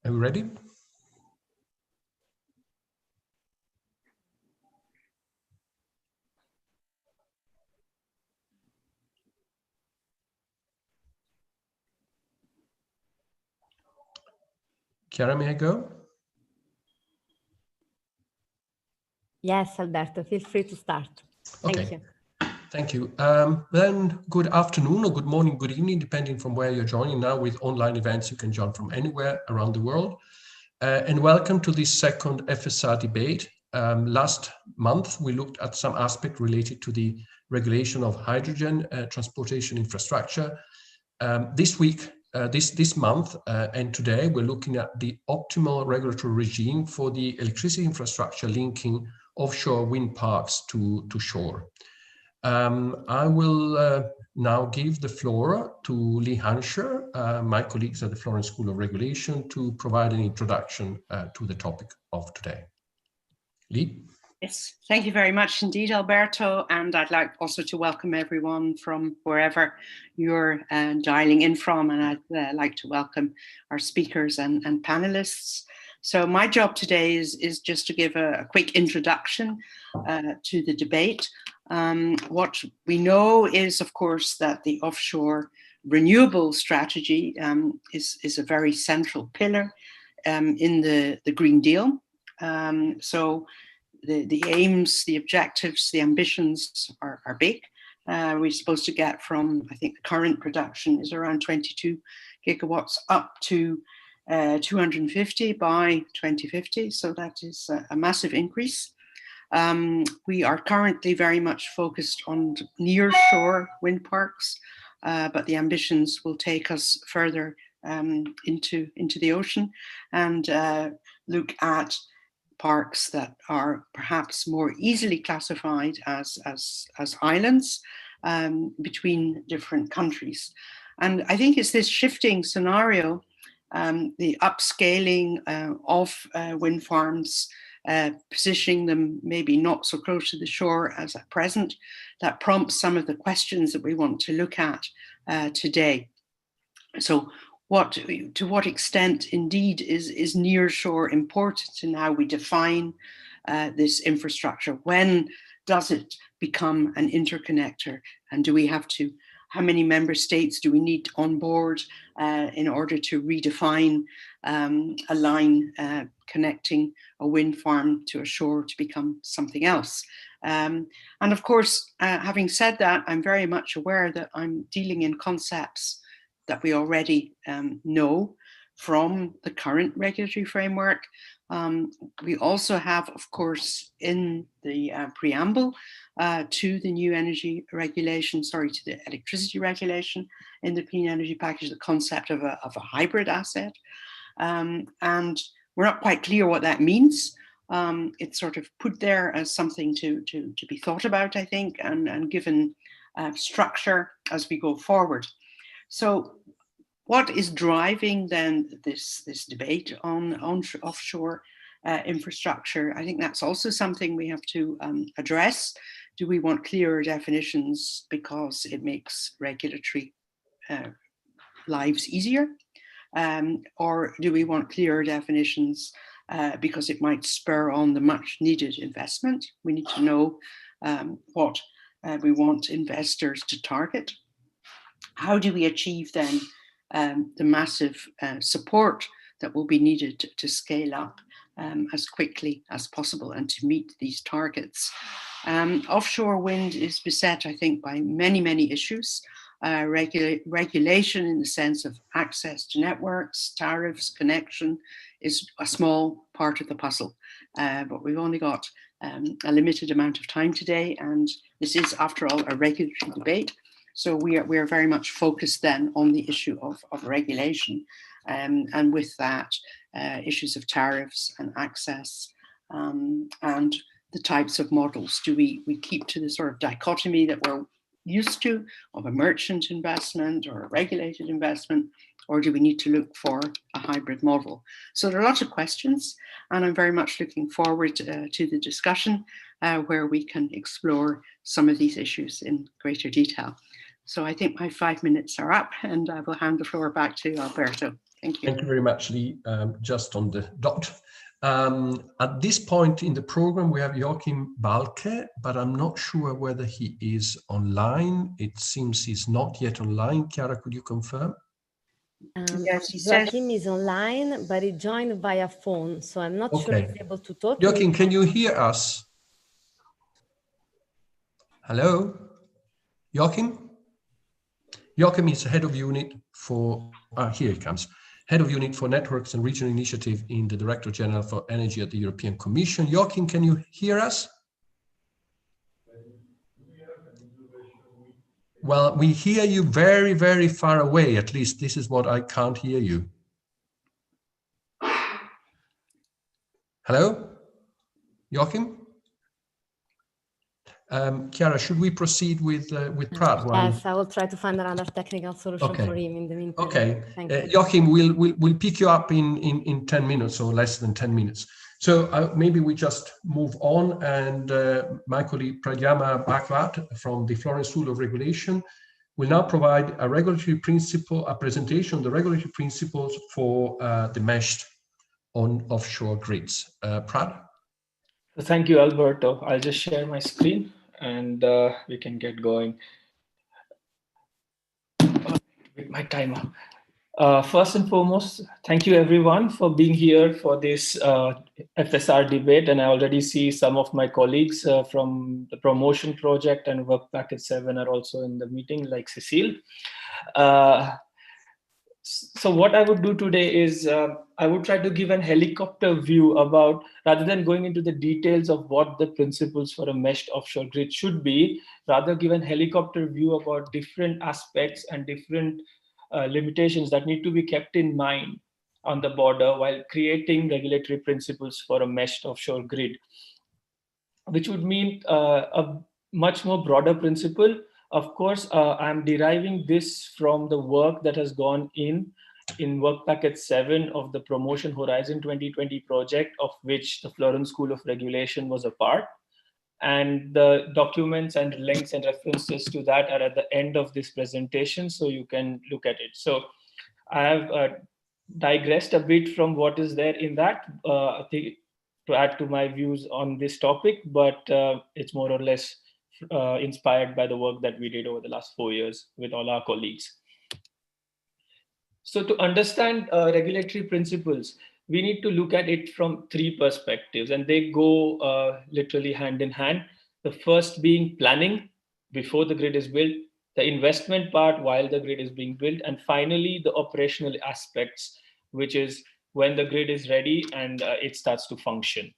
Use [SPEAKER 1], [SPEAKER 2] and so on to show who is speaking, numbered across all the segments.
[SPEAKER 1] Are we ready? Chiara, may I go?
[SPEAKER 2] Yes, Alberto, feel free to start. Thank you.
[SPEAKER 1] Thank you. Then good afternoon or good morning, good evening, depending from where you're joining now. With online events, you can join from anywhere around the world. And welcome to this second FSR debate. Last month, we looked at some aspect related to the regulation of hydrogen transportation infrastructure. This week, this month and today, we're looking at the optimal regulatory regime for the electricity infrastructure linking offshore wind parks to shore. I will now give the floor to Lee Hanscher, my colleagues at the Florence School of Regulation, to provide an introduction to the topic of today. Lee?
[SPEAKER 3] Yes, thank you very much indeed, Alberto. And I'd like also to welcome everyone from wherever you're dialing in from. And I'd like to welcome our speakers and panelists. So my job today is just to give a quick introduction to the debate. What we know is, of course, that the offshore renewable strategy is a very central pillar in the Green Deal. So the aims, the objectives, the ambitions are big. We're supposed to get from, I think the current production is around 22 gigawatts up to 250 by 2050. So that is a massive increase. We are currently very much focused on near-shore wind parks, but the ambitions will take us further into the ocean and look at parks that are perhaps more easily classified as islands between different countries. And I think it's this shifting scenario, the upscaling of wind farms, positioning them maybe not so close to the shore as at present, that prompts some of the questions that we want to look at today. So to what extent indeed is near shore important in how we define this infrastructure? When does it become an interconnector? And do we have to, how many member states do we need on board in order to redefine a line connecting a wind farm to a shore to become something else? And of course, having said that, I'm very much aware that I'm dealing in concepts that we already know from the current regulatory framework. We also have, of course, in the preamble to the new energy regulation, to the electricity regulation in the clean energy package, the concept of a hybrid asset. And we're not quite clear what that means. It's sort of put there as something to be thought about, I think, and given structure as we go forward. So what is driving then this debate on offshore infrastructure? I think that's also something we have to address. Do we want clearer definitions because it makes regulatory lives easier? Or do we want clearer definitions because it might spur on the much needed investment? We need to know what we want investors to target. How do we achieve then the massive support that will be needed to scale up as quickly as possible and to meet these targets? Offshore wind is beset, I think, by many issues. Regulation in the sense of access to networks, tariffs, connection is a small part of the puzzle. But we've only got a limited amount of time today, and this is, after all, a regulatory debate. So we are very much focused then on the issue of regulation, and with that, issues of tariffs and access, and the types of models. Do we keep to the sort of dichotomy that we're used to of a merchant investment or a regulated investment, or do we need to look for a hybrid model? So there are lots of questions, and I'm very much looking forward to the discussion where we can explore some of these issues in greater detail. So I think my 5 minutes are up, and I will hand the floor back to Alberto. Thank you.
[SPEAKER 1] Thank you very much, Lee. Just on the dot. At this point in the program, we have Joachim Balke, but I'm not sure whether he is online. It seems he's not yet online. Chiara, could you confirm?
[SPEAKER 3] Yes, he says
[SPEAKER 2] Joachim is online, but he joined via phone, so I'm not sure he's able to talk.
[SPEAKER 1] Joachim, can you hear us? Hello? Joachim? Joachim is head of unit for, here he comes. Head of Unit for Networks and Regional Initiative in the Director General for Energy at the European Commission. Joachim, can you hear us? Well, we hear you very, very far away. At least this is what I can't hear you. Hello? Joachim? Chiara, should we proceed with Pratt?
[SPEAKER 2] Yes, I will try to find another technical solution for him in the meantime.
[SPEAKER 1] Okay.
[SPEAKER 2] Thank you.
[SPEAKER 1] Joachim, we'll pick you up in 10 minutes or less than 10 minutes. So maybe we just move on, and my colleague Pradyama Bhagwat from the Florence School of Regulation will now provide a presentation on the regulatory principles for the meshed on offshore grids. Prad?
[SPEAKER 4] Thank you, Alberto. I'll just share my screen and we can get going with my timer. First and foremost, thank you everyone for being here for this FSR debate. And I already see some of my colleagues from the promotion project and work package 7 are also in the meeting, like Cecile. So what I would do today is I would try to give an helicopter view about, rather than going into the details of what the principles for a meshed offshore grid should be, rather give an helicopter view about different aspects and different limitations that need to be kept in mind on the border while creating regulatory principles for a meshed offshore grid, which would mean a much more broader principle. Of course, I'm deriving this from the work that has gone in work package 7 of the Promotion Horizon 2020 project, of which the Florence School of Regulation was a part. And the documents and links and references to that are at the end of this presentation, so you can look at it. So I have digressed a bit from what is there in that to add to my views on this topic, but it's more or less inspired by the work that we did over the last 4 years with all our colleagues. So to understand regulatory principles, we need to look at it from 3 perspectives, and they go literally hand in hand. The first being planning before the grid is built, the investment part while the grid is being built, and finally the operational aspects, which is when the grid is ready and it starts to function.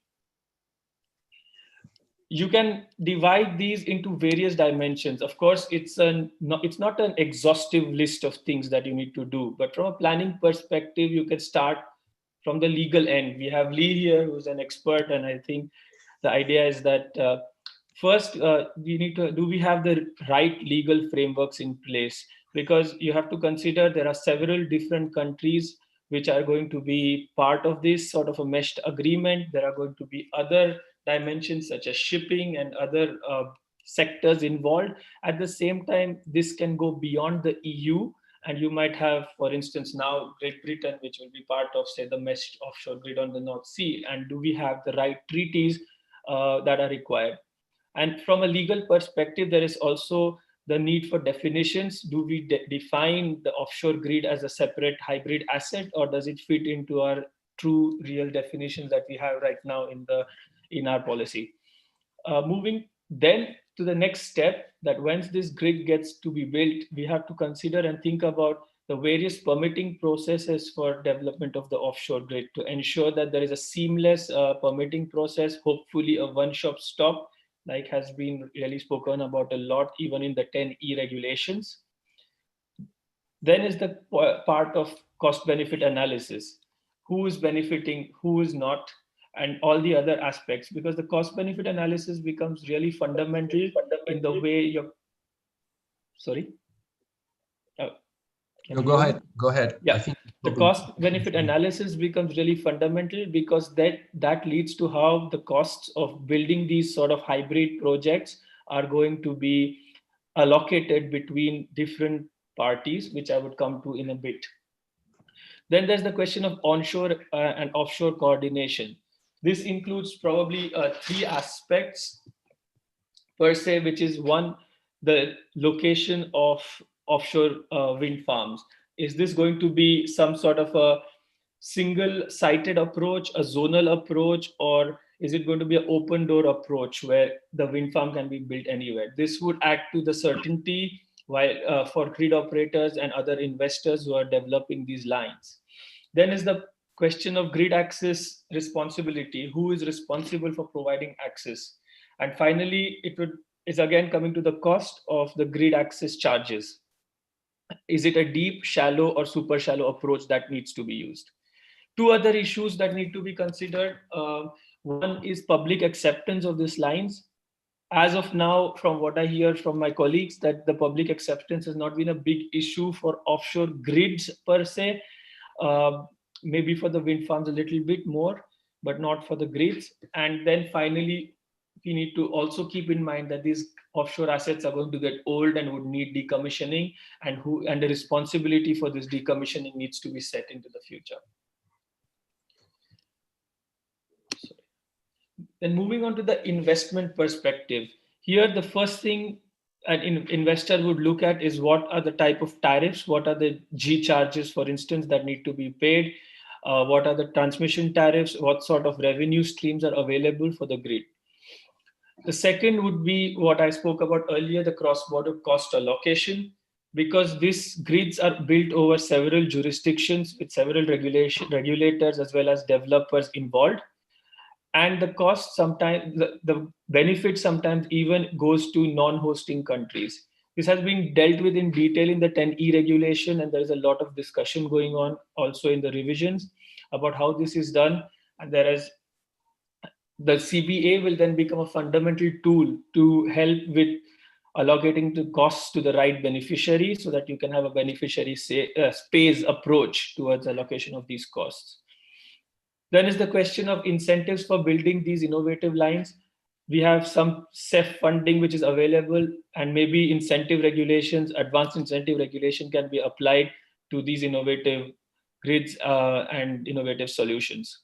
[SPEAKER 4] You can divide these into various dimensions. Of course, it's not an exhaustive list of things that you need to do, but from a planning perspective, you can start from the legal end. We have Lee here, who's an expert, and I think the idea is that first, we need to, do we have the right legal frameworks in place? Because you have to consider there are several different countries which are going to be part of this sort of a meshed agreement. There are going to be other dimensions such as shipping and other sectors involved. At the same time, this can go beyond the EU, and you might have, for instance, now Great Britain, which will be part of, say, the meshed offshore grid on the North Sea. And do we have the right treaties that are required? And from a legal perspective, there is also the need for definitions. Do we define the offshore grid as a separate hybrid asset, or does it fit into our true real definitions that we have right now in our policy? Moving then to the next step, that once this grid gets to be built, we have to consider and think about the various permitting processes for development of the offshore grid to ensure that there is a seamless permitting process, hopefully a one-stop shop, like has been really spoken about a lot, even in the 10E regulations. Then is the part of cost-benefit analysis. Who is benefiting, who is not, and all the other aspects, because the cost-benefit analysis becomes really fundamental in the way you're, sorry?
[SPEAKER 1] No, go ahead.
[SPEAKER 4] Yeah, I think the cost-benefit analysis becomes really fundamental, because that leads to how the costs of building these sort of hybrid projects are going to be allocated between different parties, which I would come to in a bit. Then there's the question of onshore and offshore coordination. This includes probably 3 aspects per se, which is one, the location of offshore wind farms. Is this going to be some sort of a single-sited approach, a zonal approach, or is it going to be an open door approach where the wind farm can be built anywhere? This would add to the certainty while for grid operators and other investors who are developing these lines. Then is the question of grid access responsibility. Who is responsible for providing access? And finally, is again coming to the cost of the grid access charges. Is it a deep, shallow, or super shallow approach that needs to be used? 2 other issues that need to be considered. One is public acceptance of these lines. As of now, from what I hear from my colleagues, that the public acceptance has not been a big issue for offshore grids per se. Maybe for the wind farms a little bit more, but not for the grids. And then finally, we need to also keep in mind that these offshore assets are going to get old and would need decommissioning, and the responsibility for this decommissioning needs to be set into the future. Then moving on to the investment perspective. Here, the first thing an investor would look at is what are the type of tariffs, what are the G charges, for instance, that need to be paid, what are the transmission tariffs, what sort of revenue streams are available for the grid. The second would be what I spoke about earlier, the cross-border cost allocation, because these grids are built over several jurisdictions with several regulators as well as developers involved. And the cost sometimes, the benefit sometimes even goes to non-hosting countries. This has been dealt with in detail in the 10E regulation, and there is a lot of discussion going on also in the revisions about how this is done. And the CBA will then become a fundamental tool to help with allocating the costs to the right beneficiary so that you can have a beneficiary space approach towards allocation of these costs. Then is the question of incentives for building these innovative lines. We have some CEF funding which is available, and maybe incentive regulations, advanced incentive regulation can be applied to these innovative grids and innovative solutions.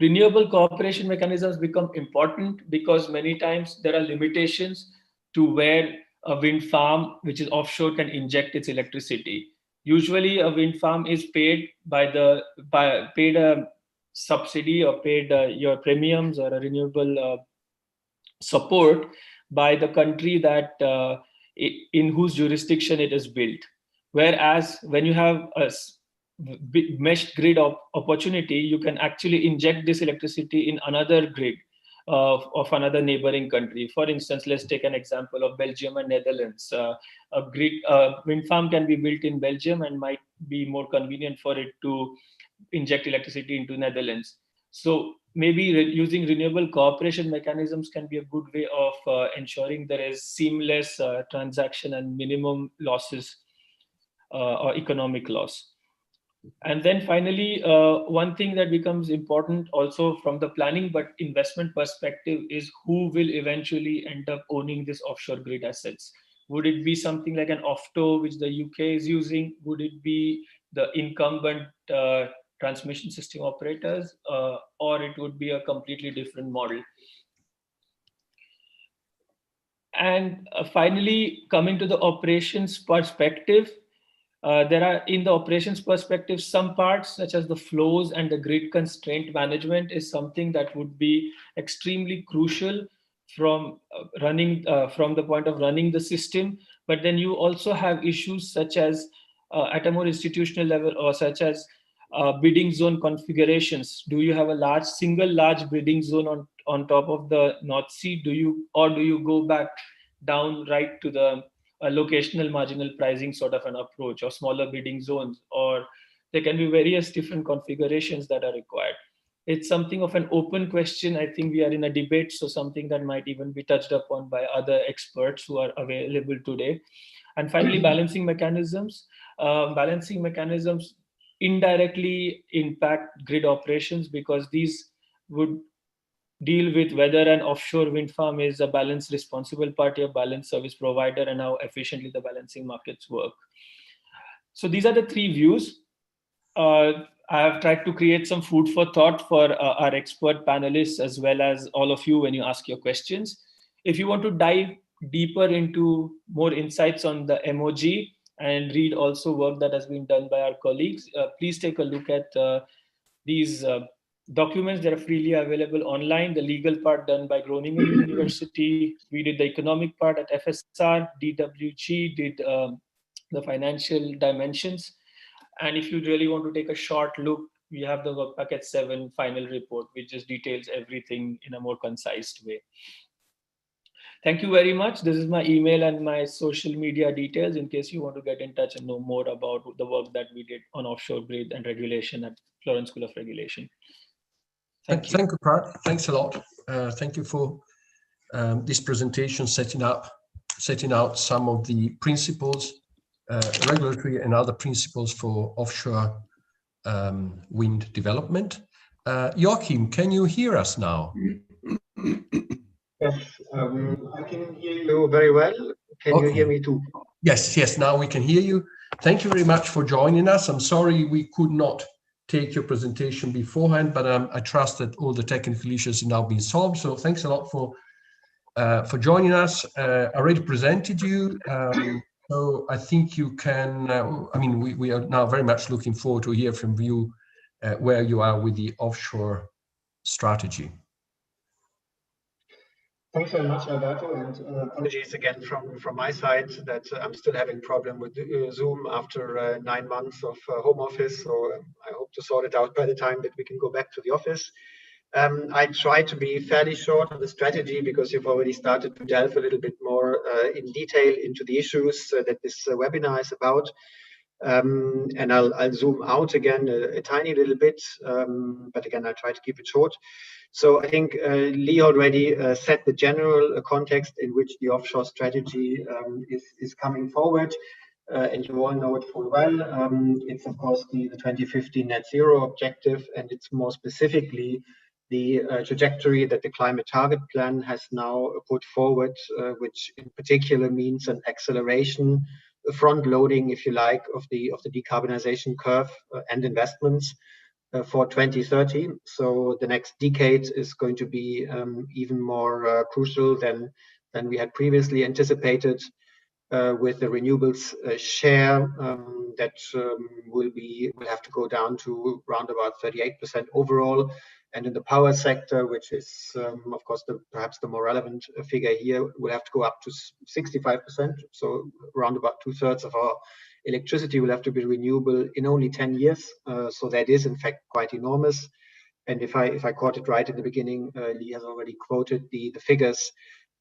[SPEAKER 4] Renewable cooperation mechanisms become important because many times there are limitations to where a wind farm which is offshore can inject its electricity. Usually a wind farm is paid paid a subsidy or paid your premiums or a renewable support by the country that in whose jurisdiction it is built. Whereas when you have a meshed grid opportunity, you can actually inject this electricity in another grid of another neighboring country. For instance, let's take an example of Belgium and Netherlands. A wind farm can be built in Belgium and might be more convenient for it to inject electricity into Netherlands. So maybe using renewable cooperation mechanisms can be a good way of ensuring there is seamless transaction and minimum losses or economic loss. And then finally, one thing that becomes important also from the planning but investment perspective is who will eventually end up owning this offshore grid assets. Would it be something like an OFTO, which the UK is using? Would it be the incumbent transmission system operators, or it would be a completely different model? And finally, coming to the operations perspective, there are, in the operations perspective, some parts such as the flows and the grid constraint management is something that would be extremely crucial from from the point of running the system. But then you also have issues such as at a more institutional level, or such as bidding zone configurations. Do you have a single large bidding zone on top of the North Sea? Do you go back down right to the locational marginal pricing sort of an approach, or smaller bidding zones, or there can be various different configurations that are required. It's something of an open question. I think we are in a debate, so something that might even be touched upon by other experts who are available today. And finally, balancing mechanisms. Balancing mechanisms indirectly impact grid operations because these would deal with whether an offshore wind farm is a balanced responsible party, a balanced service provider, and how efficiently the balancing markets work. So these are the three views. I have tried to create some food for thought for our expert panelists, as well as all of you when you ask your questions. If you want to dive deeper into more insights on the MOG and read also work that has been done by our colleagues, please take a look at these documents that are freely available online. The legal part done by Groningen University. We did the economic part at FSR. DWG did the financial dimensions. And if you really want to take a short look, we have the work packet 7 final report, which just details everything in a more concise way. Thank you very much. This is my email and my social media details in case you want to get in touch and know more about the work that we did on offshore grid and regulation at Florence School of Regulation. Thank you.
[SPEAKER 1] Thank you, Prat. Thanks a lot. Thank you for this presentation, setting out some of the principles, regulatory and other principles for offshore wind development. Joachim, can you hear us now?
[SPEAKER 5] Yes, I can hear you very well. Can you hear me too?
[SPEAKER 1] Yes, now we can hear you. Thank you very much for joining us. I'm sorry we could not take your presentation beforehand, but I trust that all the technical issues have now been solved. So thanks a lot for joining us. I already presented you. So I think you can, we are now very much looking forward to hear from you where you are with the offshore strategy.
[SPEAKER 5] Thanks very much, Alberto, and apologies again from my side that I'm still having problem with Zoom after 9 months of home office. So I hope to sort it out by the time that we can go back to the office. I try to be fairly short on the strategy because you've already started to delve a little bit more in detail into the issues that this webinar is about. And I'll zoom out again a tiny little bit, but again, I'll try to keep it short. So I think Lee already set the general context in which the offshore strategy is coming forward. And you all know it full well. It's of course the 2050 net zero objective, and it's more specifically the trajectory that the climate target plan has now put forward, which in particular means an acceleration, front loading, if you like, of the decarbonization curve and investments for 2030. So the next decade is going to be even more crucial than we had previously anticipated, with the renewables share that will have to go down to around about 38% overall. And in the power sector, which is of course perhaps the more relevant figure here, will have to go up to 65%. So around about 2/3 of our electricity will have to be renewable in only 10 years. So that is in fact quite enormous. And if I caught it right in the beginning, Lee has already quoted the figures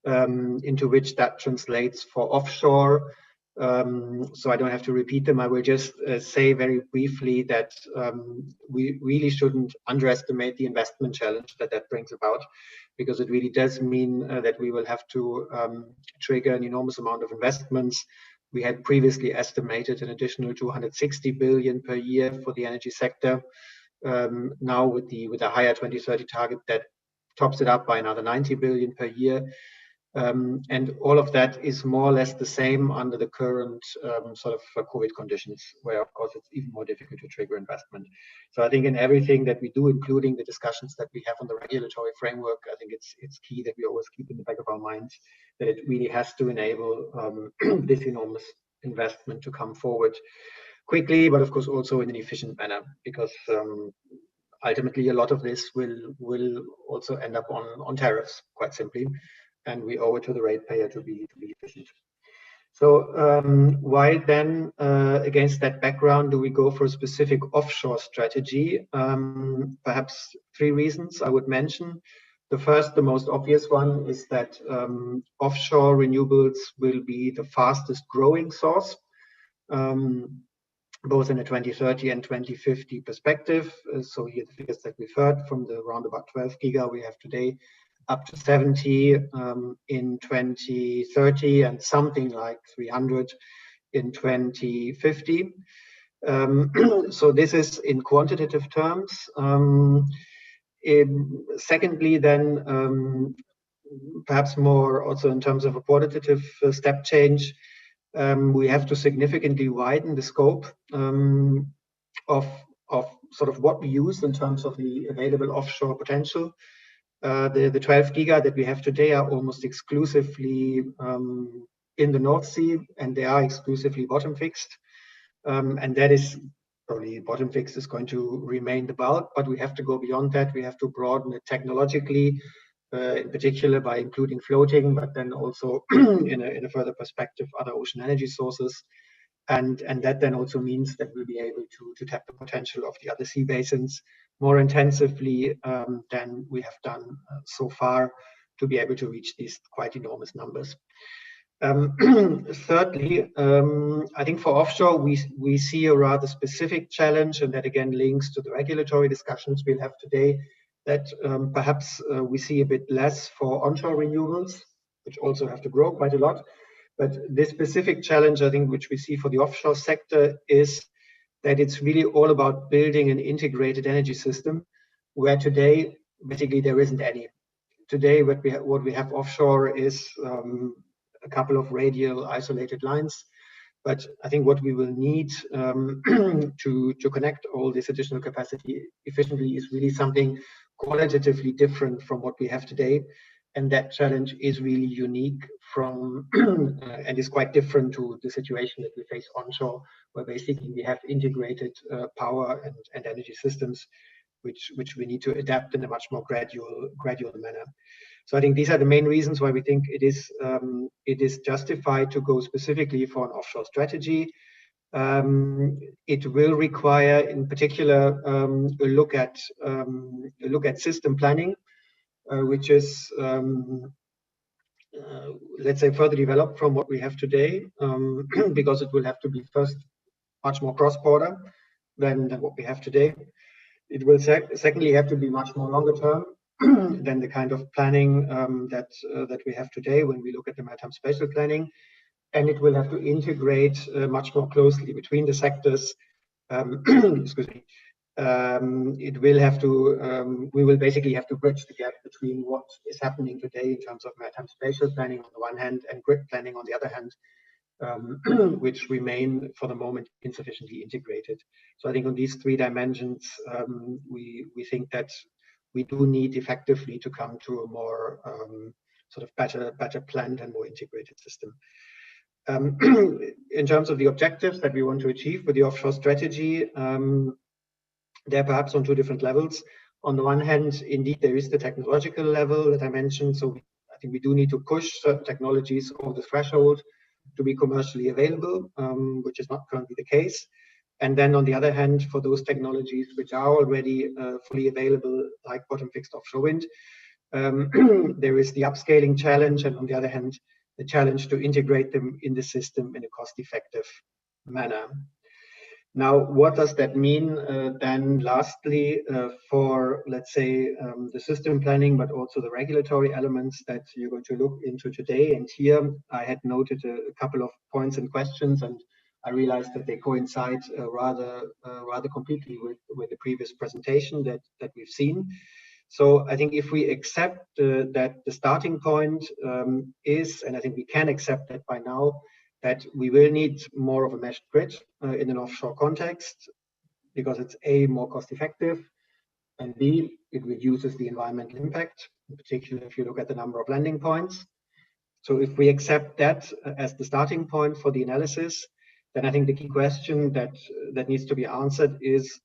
[SPEAKER 5] into which that translates for offshore. So I don't have to repeat them. I will just say very briefly that we really shouldn't underestimate the investment challenge that brings about, because it really does mean that we will have to trigger an enormous amount of investments. We had previously estimated an additional 260 billion per year for the energy sector. Now with a higher 2030 target, that tops it up by another 90 billion per year. And all of that is more or less the same under the current sort of COVID conditions, where of course it's even more difficult to trigger investment. So I think in everything that we do, including the discussions that we have on the regulatory framework, I think it's key that we always keep in the back of our minds that it really has to enable this enormous investment to come forward quickly, but of course also in an efficient manner, because ultimately a lot of this will also end up on tariffs, quite simply. And we owe it to the ratepayer to be efficient. So why then, against that background, do we go for a specific offshore strategy? Perhaps 3 reasons I would mention. The first, the most obvious one, is that offshore renewables will be the fastest growing source, both in a 2030 and 2050 perspective. So here the figures that we've heard from the around about 12 giga we have today, up to 70 in 2030 and something like 300 in 2050. So this is in quantitative terms. Secondly, then perhaps more also in terms of a qualitative step change, we have to significantly widen the scope of sort of what we use in terms of the available offshore potential. The 12 giga that we have today are almost exclusively in the North Sea, and they are exclusively bottom fixed. And that is probably bottom fixed is going to remain the bulk, but we have to go beyond that. We have to broaden it technologically, in particular by including floating, but then also in a further perspective, other ocean energy sources. And that then also means that we'll be able to tap the potential of the other sea basins more intensively than we have done so far to be able to reach these quite enormous numbers. Thirdly, I think for offshore, we see a rather specific challenge, and that again links to the regulatory discussions we'll have today, that perhaps we see a bit less for onshore renewables, which also have to grow quite a lot. But this specific challenge, I think, which we see for the offshore sector is that it's really all about building an integrated energy system, where today, basically, there isn't any. Today, what we have offshore is a couple of radial isolated lines. But I think what we will need to connect all this additional capacity efficiently is really something qualitatively different from what we have today. And that challenge is really unique from and is quite different to the situation that we face onshore, where basically we have integrated power and energy systems, which we need to adapt in a much more gradual manner. So I think these are the main reasons why we think it is justified to go specifically for an offshore strategy. It will require, in particular, a look at system planning, which is, let's say, further developed from what we have today, because it will have to be first much more cross-border than what we have today. It will secondly have to be much more longer term than the kind of planning that we have today when we look at the maritime spatial planning. And it will have to integrate much more closely between the sectors. Excuse me. It will have to, we will basically have to bridge the gap between what is happening today in terms of maritime spatial planning on the one hand and grid planning on the other hand, which remain for the moment insufficiently integrated. So I think on these three dimensions, we think that we do need effectively to come to a more sort of better planned and more integrated system. In terms of the objectives that we want to achieve with the offshore strategy, they're perhaps on two different levels. On the one hand, indeed, there is the technological level that I mentioned. So I think we do need to push certain technologies over the threshold to be commercially available, which is not currently the case. And then on the other hand, for those technologies which are already fully available, like bottom fixed offshore wind, there is the upscaling challenge, and on the other hand, the challenge to integrate them in the system in a cost-effective manner. Now, what does that mean then lastly for, let's say, the system planning, but also the regulatory elements that you're going to look into today? And here I had noted a couple of points and questions, and I realized that they coincide rather completely with the previous presentation that we've seen. So I think if we accept that the starting point is, and I think we can accept that by now, that we will need more of a meshed grid in an offshore context, because it's A, more cost effective, and B, it reduces the environmental impact, in particular if you look at the number of landing points. So if we accept that as the starting point for the analysis, then I think the key question that needs to be answered is,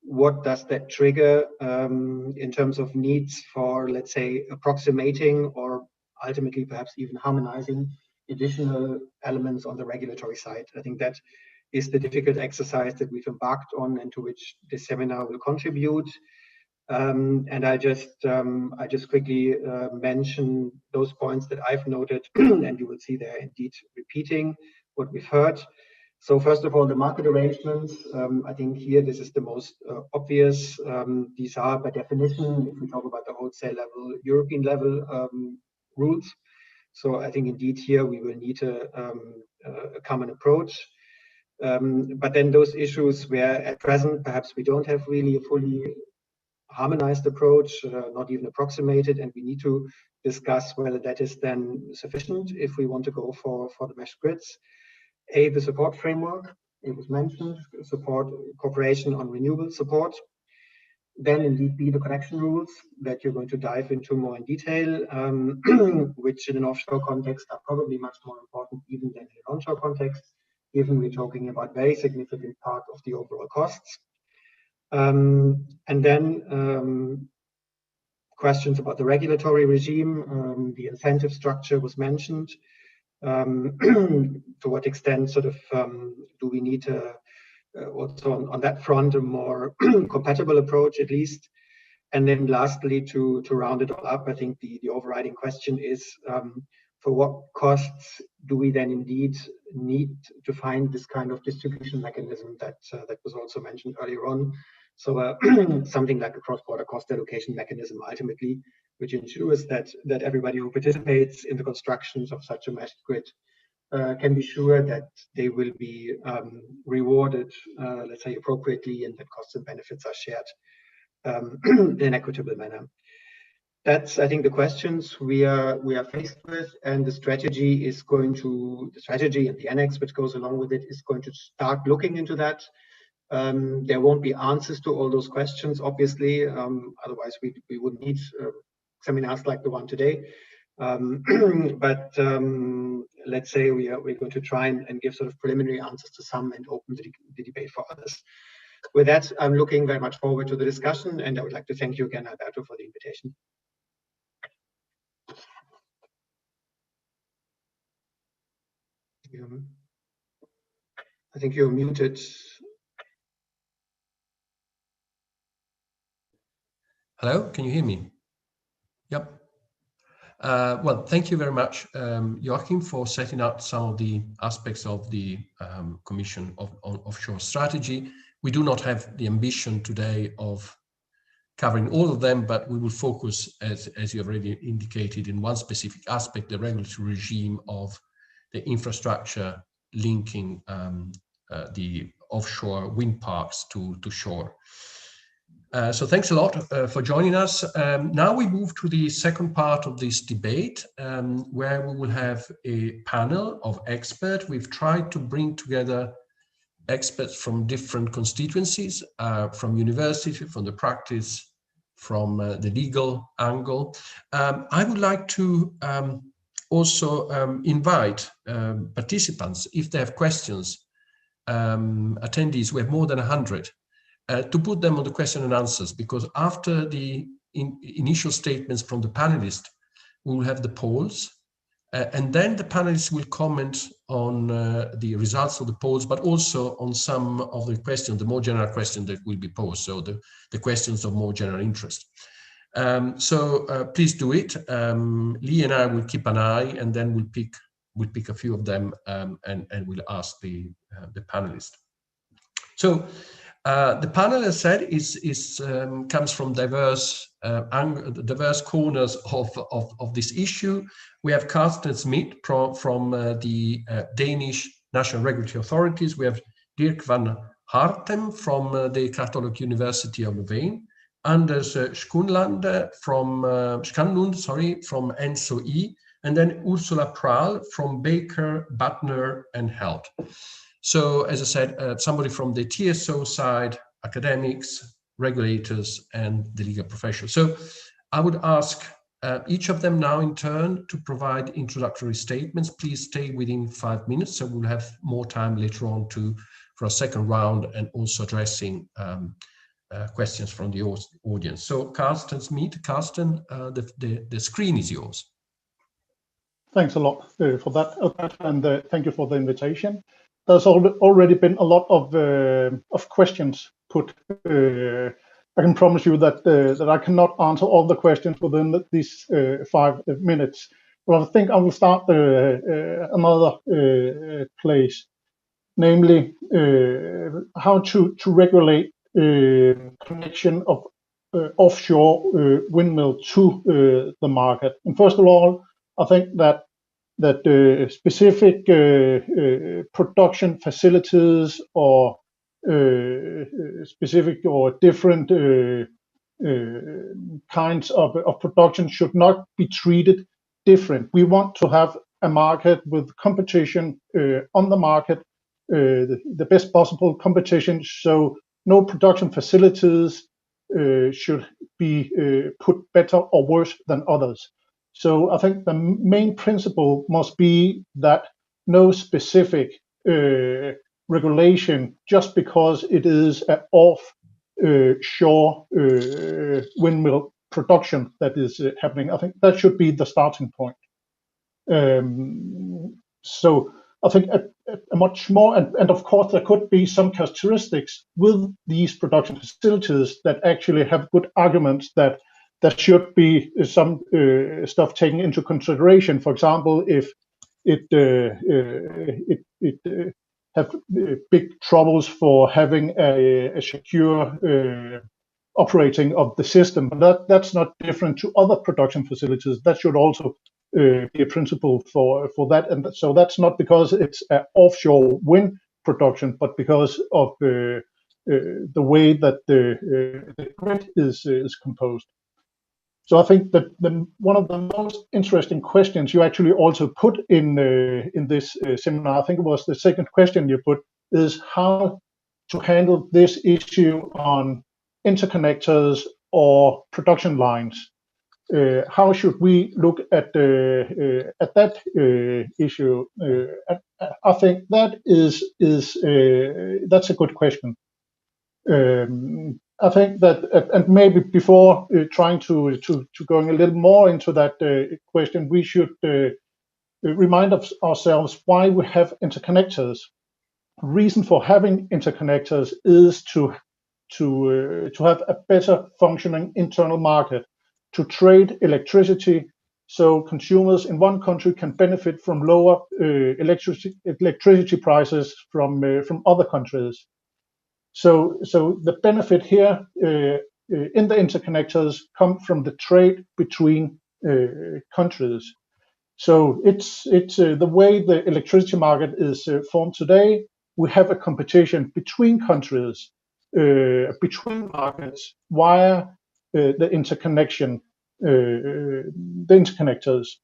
[SPEAKER 5] what does that trigger in terms of needs for, let's say, approximating or ultimately perhaps even harmonizing additional elements on the regulatory side? I think that is the difficult exercise that we've embarked on and to which this seminar will contribute. And I just quickly mention those points that I've noted, and you will see there indeed repeating what we've heard. So first of all, the market arrangements, I think here this is the most obvious. These are by definition, if we talk about the wholesale level, European level rules. So I think indeed here we will need a common approach. But then those issues where at present perhaps we don't have really a fully harmonized approach, not even approximated, and we need to discuss whether that is then sufficient if we want to go for the mesh grids. A, the support framework, it was mentioned, support cooperation on renewable support. Then indeed B, the connection rules that you're going to dive into more in detail, which in an offshore context are probably much more important even than in an onshore context, given we're talking about very significant part of the overall costs. And then questions about the regulatory regime, the incentive structure was mentioned. To what extent sort of do we need to also on that front a more compatible approach at least? And then lastly, to round it all up, I think the overriding question is for what costs do we then indeed need to find this kind of distribution mechanism that was also mentioned earlier on. So something like a cross-border cost allocation mechanism ultimately, which ensures that everybody who participates in the constructions of such a mesh grid can be sure that they will be rewarded, let's say, appropriately, and that costs and benefits are shared in an equitable manner. That's, I think, the questions we are faced with, and the strategy is going to, the strategy and the annex which goes along with it is going to start looking into that. There won't be answers to all those questions, obviously, otherwise we would need seminars like the one today. But let's say we're going to try and give sort of preliminary answers to some and open the debate for others. With that, I'm looking very much forward to the discussion, and I would like to thank you again, Alberto, for the invitation. I think you're muted.
[SPEAKER 1] Hello, can you hear me? Yep. Well, thank you very much, Joachim, for setting out some of the aspects of the Commission of Offshore Strategy. We do not have the ambition today of covering all of them, but we will focus, as you already indicated, in one specific aspect, the regulatory regime of the infrastructure linking the offshore wind parks to shore. So thanks a lot for joining us. Now we move to the second part of this debate, where we will have a panel of experts. We've tried to bring together experts from different constituencies, from university, from the practice, from the legal angle. I would like to also invite participants, if they have questions, attendees, we have more than 100, to put them on the question and answers, because after the initial statements from the panelists, we will have the polls, and then the panelists will comment on the results of the polls, but also on some of the questions, the more general questions that will be posed, so the questions of more general interest. So please do it. Lee and I will keep an eye, and then we'll pick a few of them and we'll ask the panelists. So the panel, as said, comes from diverse corners of this issue. We have Carsten Smith from the Danish National Regulatory Authorities. We have Dirk van Hartem from the Catholic University of Louvain. Anders Skanlund from NSOE, and then Ursula Prahl from Baker, Butner and Held. So, as I said, somebody from the TSO side, academics, regulators, and the legal profession. So I would ask each of them now in turn to provide introductory statements. Please stay within 5 minutes, so we'll have more time later on for a second round and also addressing questions from the audience. So Carsten Smith, Carsten, the screen is yours.
[SPEAKER 6] Thanks a lot for that, Alberto, and thank you for the invitation. There's already been a lot of questions put. I can promise you that I cannot answer all the questions within these 5 minutes. But I think I will start another place, namely how to regulate connection of offshore windmill to the market. And first of all, I think that specific production facilities or specific or different kinds of production should not be treated different. We want to have a market with competition on the market, the best possible competition, so no production facilities should be put better or worse than others. So I think the main principle must be that no specific regulation, just because it is an offshore windmill production that is happening. I think that should be the starting point. So I think a much more, and of course there could be some characteristics with these production facilities that actually have good arguments that there should be some stuff taken into consideration. For example, if it have big troubles for having a secure operating of the system, but that's not different to other production facilities. That should also be a principle for that, and so that's not because it's an offshore wind production, but because of the way that the grid is composed. So I think that one of the most interesting questions you actually also put in this seminar, I think it was the second question you put, is how to handle this issue on interconnectors or production lines. How should we look at that issue? I think that that's a good question. I think that, and maybe before trying to going a little more into that question, we should remind ourselves why we have interconnectors. Reason for having interconnectors is to have a better functioning internal market, to trade electricity, so consumers in one country can benefit from lower electricity prices from other countries. So the benefit here in the interconnectors come from the trade between countries. So it's the way the electricity market is formed today. We have a competition between countries, between markets via the interconnection, the interconnectors.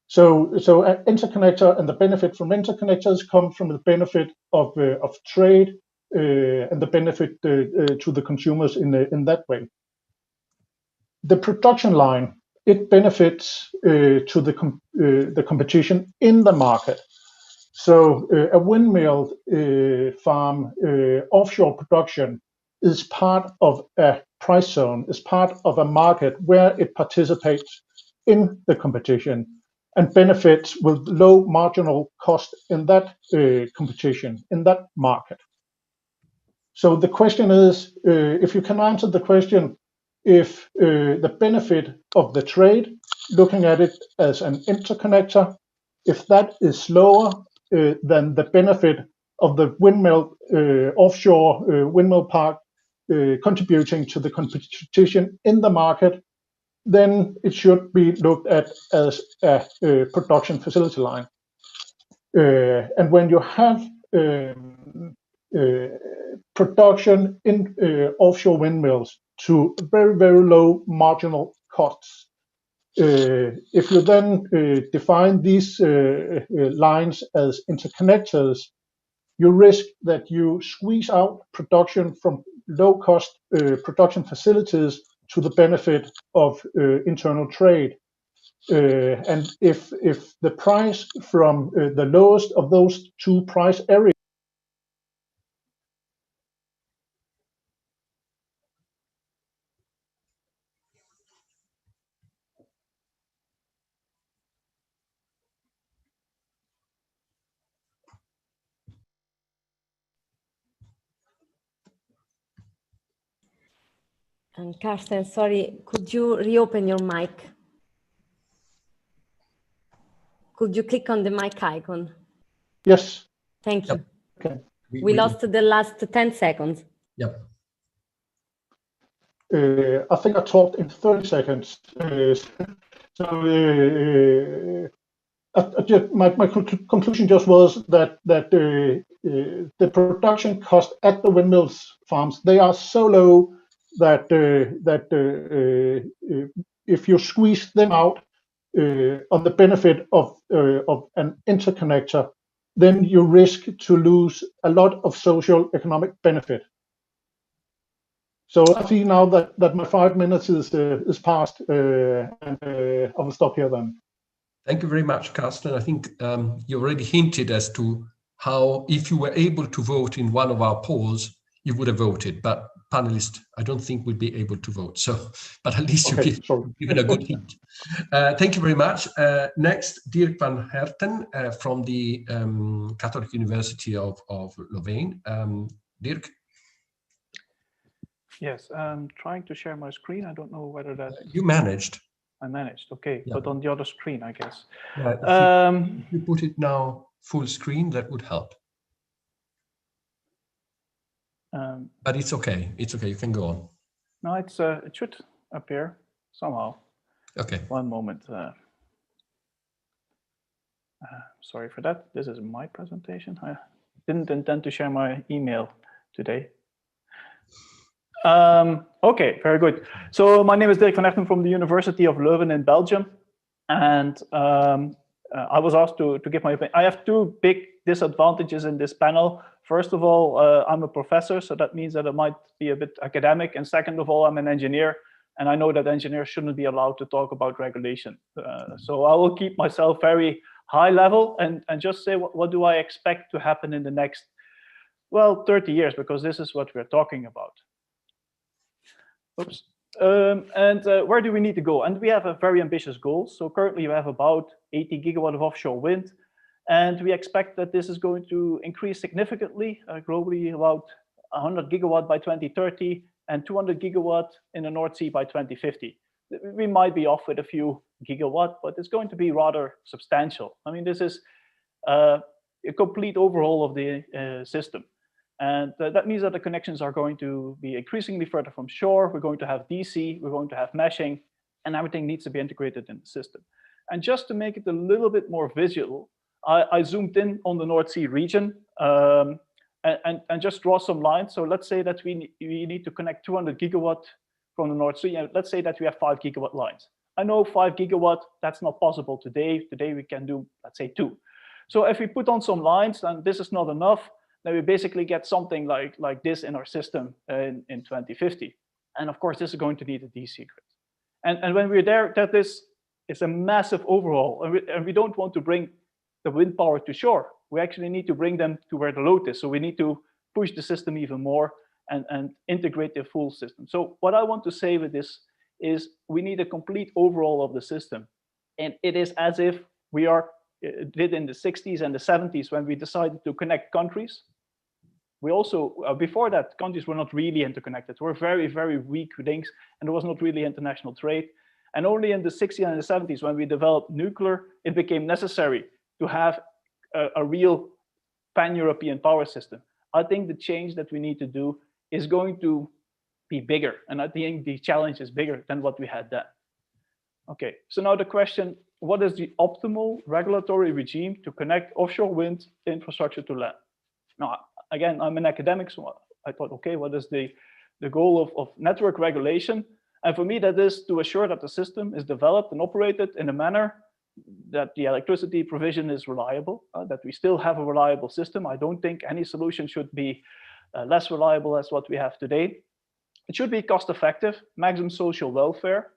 [SPEAKER 6] So an interconnector and the benefit from interconnectors come from the benefit of trade and the benefit to the consumers in that way. The production line, it benefits to the competition in the market. So a windmill farm offshore production is part of a price zone, is part of a market where it participates in the competition and benefits with low marginal cost in that competition, in that market. So the question is, if you can answer the question, if the benefit of the trade, looking at it as an interconnector, if that is lower than the benefit of the windmill, offshore windmill park contributing to the competition in the market, then it should be looked at as a production facility line. And when you have production in offshore windmills to very, very low marginal costs, if you then define these lines as interconnectors, you risk that you squeeze out production from low-cost production facilities to the benefit of internal trade. And if the price from the lowest of those two price areas
[SPEAKER 2] And Carsten, sorry, could you reopen your mic? Could you click on the mic icon?
[SPEAKER 6] Yes.
[SPEAKER 2] Thank you.
[SPEAKER 6] Okay.
[SPEAKER 2] We lost the last 10 seconds.
[SPEAKER 1] Yep.
[SPEAKER 6] I think I talked in 30 seconds. My conclusion just was that the production cost at the windmills farms, they are so low that if you squeeze them out on the benefit of an interconnector, then you risk to lose a lot of social economic benefit. So I see now that my 5 minutes is past, and I will stop here then.
[SPEAKER 1] Thank you very much, Carsten. I think you already hinted as to how, if you were able to vote in one of our polls, you would have voted. But Panelist, I don't think would be able to vote. So, but at least
[SPEAKER 6] Okay,
[SPEAKER 1] you've given a good hint. Thank you very much. Next, Dirk van Herten from the Catholic University of Louvain. Dirk.
[SPEAKER 7] Yes, I'm trying to share my screen. I don't know whether that...
[SPEAKER 1] You managed.
[SPEAKER 7] I managed, okay,
[SPEAKER 1] Yeah.
[SPEAKER 7] but on the other screen, I guess.
[SPEAKER 1] Yeah, if you put it now full screen, that would help. But it's okay. It's okay. You can go on.
[SPEAKER 7] No, it's it should appear somehow.
[SPEAKER 1] Okay.
[SPEAKER 7] One moment. Sorry for that. This is my presentation. I didn't intend to share my email today. Okay, very good. So my name is Dirk van Herten from the University of Leuven in Belgium. And I was asked to give my opinion. I have two big disadvantages in this panel. First of all, I'm a professor, so that means that it might be a bit academic. And second of all, I'm an engineer. And I know that engineers shouldn't be allowed to talk about regulation. So I will keep myself very high level and just say, what do I expect to happen in the next, well, 30 years, because this is what we're talking about. Oops. Where do we need to go? And we have a very ambitious goal. So currently we have about 80 gigawatt of offshore wind. And we expect that this is going to increase significantly, globally about 100 gigawatt by 2030 and 200 gigawatt in the North Sea by 2050. We might be off with a few gigawatt, but it's going to be rather substantial. I mean, this is a complete overhaul of the system. And that means that the connections are going to be increasingly further from shore. We're going to have DC, we're going to have meshing, and everything needs to be integrated in the system. And just to make it a little bit more visual, I zoomed in on the North Sea region and just draw some lines. So let's say that we need to connect 200 gigawatt from the North Sea. And let's say that we have 5 gigawatt lines. I know 5 gigawatt, that's not possible today. Today we can do, let's say 2. So if we put on some lines, and this is not enough, then we basically get something like this in our system in 2050. And of course, this is going to need a DC grid. And when we're there, that is a massive overhaul. And we don't want to bring the wind power to shore. We actually need to bring them to where the load is. So we need to push the system even more and integrate the full system. So what I want to say with this is we need a complete overhaul of the system. And it is as if we did in the 60s and the 70s when we decided to connect countries. We also, before that, countries were not really interconnected. We're very, very weak links, and there was not really international trade. And only in the 60s and the 70s, when we developed nuclear, it became necessary to have a real pan-European power system. I think the change that we need to do is going to be bigger. And I think the challenge is bigger than what we had then. Okay, so now the question, what is the optimal regulatory regime to connect offshore wind infrastructure to land? Now, again, I'm an academic, so I thought, okay, what is the goal of network regulation? And for me, that is to assure that the system is developed and operated in a manner that the electricity provision is reliable, that we still have a reliable system. I don't think any solution should be less reliable as what we have today. It should be cost effective, maximum social welfare,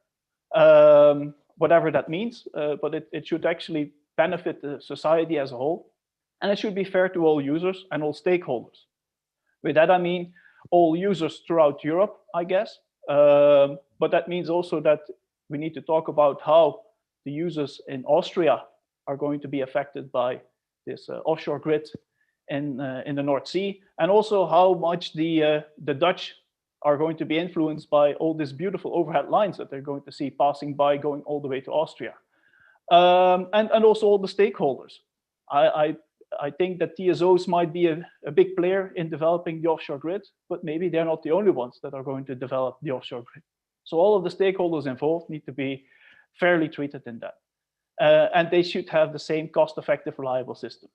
[SPEAKER 7] whatever that means, but it should actually benefit the society as a whole. And it should be fair to all users and all stakeholders. With that, I mean all users throughout Europe, I guess. But that means also that we need to talk about how the users in Austria are going to be affected by this offshore grid in the North Sea, and also how much the Dutch are going to be influenced by all these beautiful overhead lines that they're going to see passing by, going all the way to Austria, and also all the stakeholders. I think that TSOs might be a big player in developing the offshore grid, but maybe they're not the only ones that are going to develop the offshore grid. So all of the stakeholders involved need to be fairly treated in that. And they should have the same cost-effective, reliable system.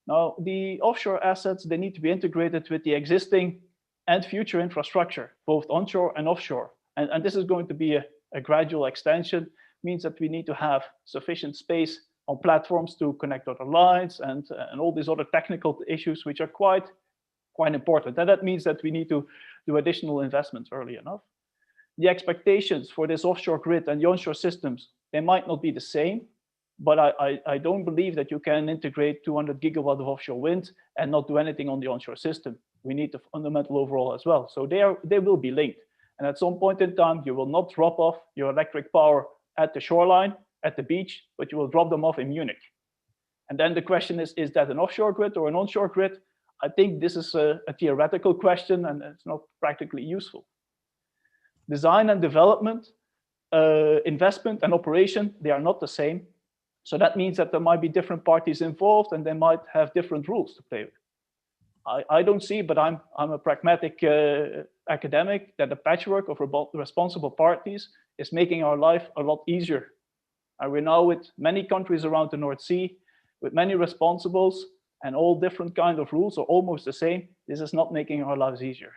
[SPEAKER 7] Now, the offshore assets, they need to be integrated with the existing and future infrastructure, both onshore and offshore. And this is going to be a gradual extension, means that we need to have sufficient space on platforms to connect other lines and all these other technical issues, which are quite important. And that means that we need to do additional investments early enough. The expectations for this offshore grid and the onshore systems, they might not be the same, but I don't believe that you can integrate 200 gigawatt of offshore wind and not do anything on the onshore system. We need the fundamental overall as well. So they will be linked. And at some point in time, you will not drop off your electric power at the shoreline, at the beach, but you will drop them off in Munich. And then the question is that an offshore grid or an onshore grid? I think this is a theoretical question and it's not practically useful. Design and development, investment and operation, they are not the same. So that means that there might be different parties involved and they might have different rules to play with. I don't see, but I'm a pragmatic academic, that the patchwork of responsible parties is making our life a lot easier. And we're now with many countries around the North Sea, with many responsibles and all different kinds of rules are almost the same. This is not making our lives easier.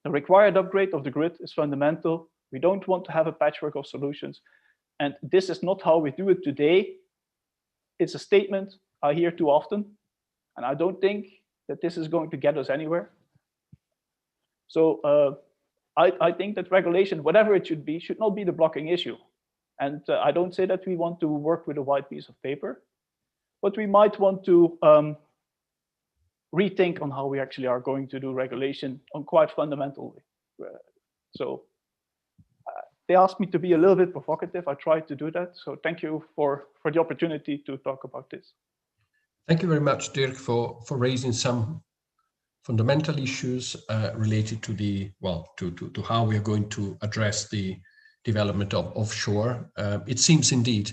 [SPEAKER 7] The required upgrade of the grid is fundamental. We don't want to have a patchwork of solutions. And this is not how we do it today. It's a statement I hear too often. And I don't think that this is going to get us anywhere. So I think that regulation, whatever it should be, should not be the blocking issue. And I don't say that we want to work with a white piece of paper, but we might want to rethink on how we actually are going to do regulation on quite fundamentally. So they asked me to be a little bit provocative. I tried to do that. So thank you for the opportunity to talk about this.
[SPEAKER 1] Thank you very much, Dirk, for raising some fundamental issues related to the, well, to how we are going to address the development of offshore. It seems indeed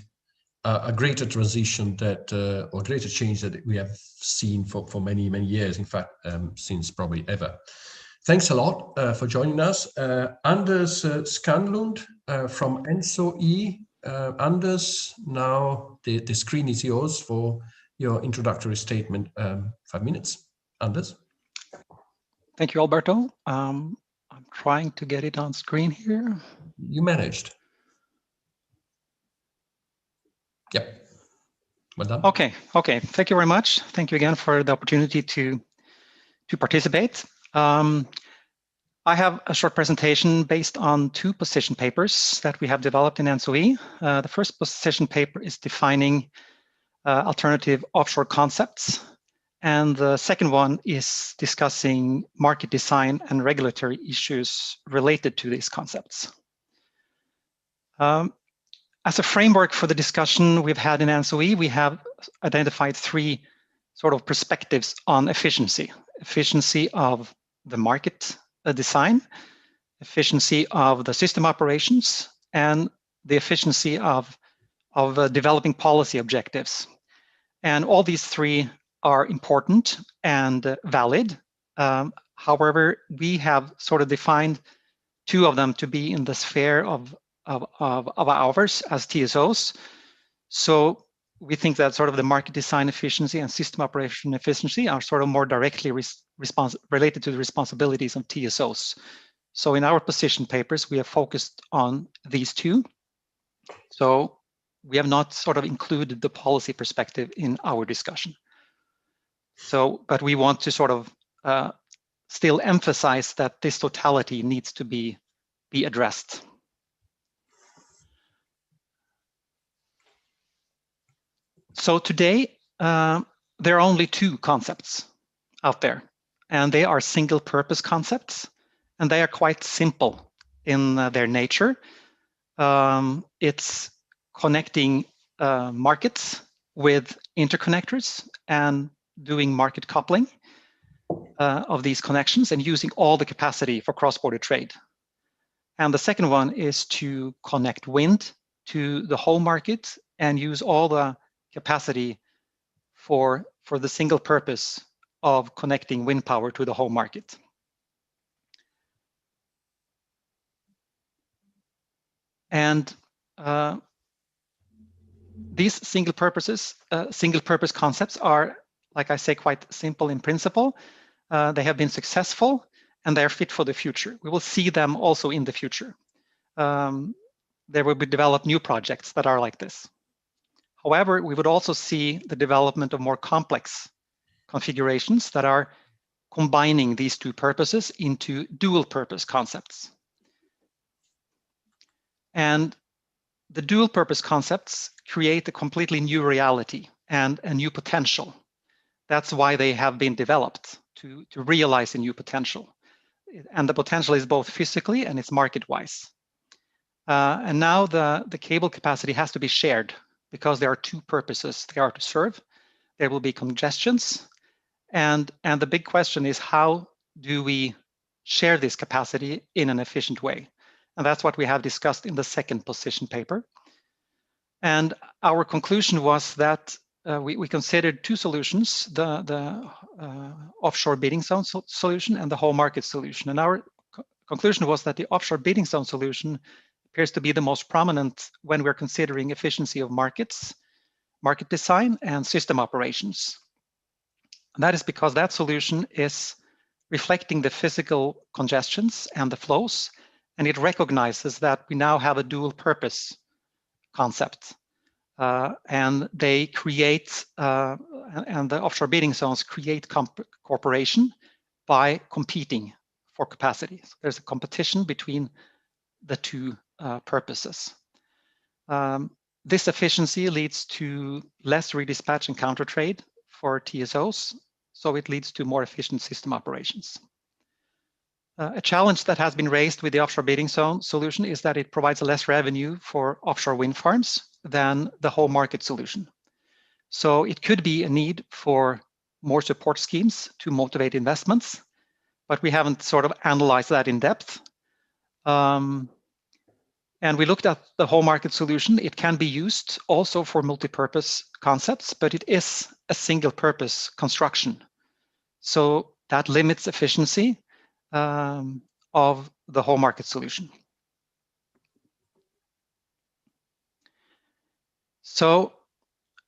[SPEAKER 1] a greater transition that, or greater change that we have seen for many, many years, in fact, since probably ever. Thanks a lot for joining us. Anders Skanlund from ENSO-E. Anders, now the screen is yours for your introductory statement. 5 minutes. Anders.
[SPEAKER 8] Thank you, Alberto. I'm trying to get it on screen here.
[SPEAKER 1] You managed. Yep. Well done.
[SPEAKER 8] Okay. Thank you very much. Thank you again for the opportunity to participate. I have a short presentation based on 2 position papers that we have developed in ENSO-E. The first position paper is defining alternative offshore concepts. And the second one is discussing market design and regulatory issues related to these concepts. As a framework for the discussion we've had in ENSO-E, we have identified 3 sort of perspectives on efficiency. Efficiency of the market design, efficiency of the system operations, and the efficiency of developing policy objectives. And all these 3 are important and valid. However, we have sort of defined 2 of them to be in the sphere of ours as TSOs. So we think that sort of the market design efficiency and system operation efficiency are sort of more directly related to the responsibilities of TSOs. So in our position papers, we have focused on these 2. So we have not sort of included the policy perspective in our discussion. So, but we want to sort of still emphasize that this totality needs to be addressed. So today, there are only 2 concepts out there, and they are single-purpose concepts, and they are quite simple in their nature. It's connecting markets with interconnectors and doing market coupling of these connections and using all the capacity for cross-border trade. And the second one is to connect wind to the whole market and use all the capacity for the single purpose of connecting wind power to the whole market. And these single purpose concepts are, like I say, quite simple in principle. They have been successful, and they're fit for the future. We will see them also in the future. There will be developed new projects that are like this. However, we would also see the development of more complex configurations that are combining these two purposes into dual purpose concepts. And the dual purpose concepts create a completely new reality and a new potential. That's why they have been developed, to realize a new potential. And the potential is both physically and it's market-wise. And now the cable capacity has to be shared because there are two purposes they are to serve. There will be congestions, and the big question is, how do we share this capacity in an efficient way? And that's what we have discussed in the second position paper. And our conclusion was that we considered two solutions, the offshore bidding zone solution and the whole market solution. And our conclusion was that the offshore bidding zone solution appears to be the most prominent when we're considering efficiency of markets, market design, and system operations. And that is because that solution is reflecting the physical congestions and the flows, and it recognizes that we now have a dual purpose concept. And they create, and the offshore bidding zones create cooperation by competing for capacity. So there's a competition between the two purposes. This efficiency leads to less redispatch and counter trade for TSOs, so it leads to more efficient system operations. A challenge that has been raised with the offshore bidding zone solution is that it provides less revenue for offshore wind farms than the whole market solution. So it could be a need for more support schemes to motivate investments, but we haven't sort of analyzed that in depth. And we looked at the whole market solution. It can be used also for multi-purpose concepts, but it is a single purpose construction. So that limits efficiency of the whole market solution. So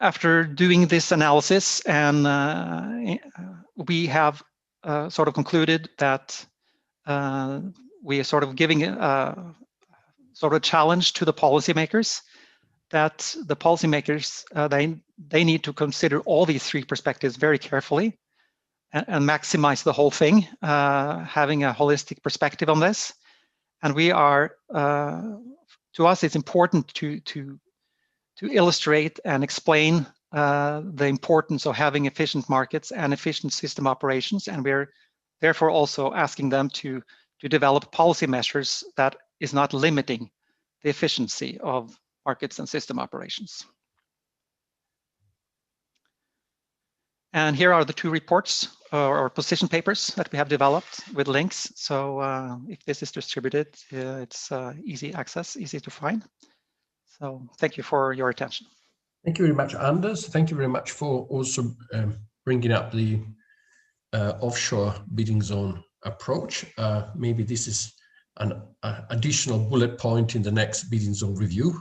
[SPEAKER 8] after doing this analysis, and we have sort of concluded that we are sort of giving sort of a challenge to the policymakers, that the policymakers, they need to consider all these three perspectives very carefully and maximize the whole thing, having a holistic perspective on this. And we are, to us, it's important to illustrate and explain the importance of having efficient markets and efficient system operations. And we're therefore also asking them to develop policy measures that is not limiting the efficiency of markets and system operations. And here are the two reports or position papers that we have developed with links. So if this is distributed, it's easy access, easy to find. So thank you for your attention.
[SPEAKER 1] Thank you very much, Anders. Thank you very much for also bringing up the offshore bidding zone approach. Maybe this is an additional bullet point in the next bidding zone review.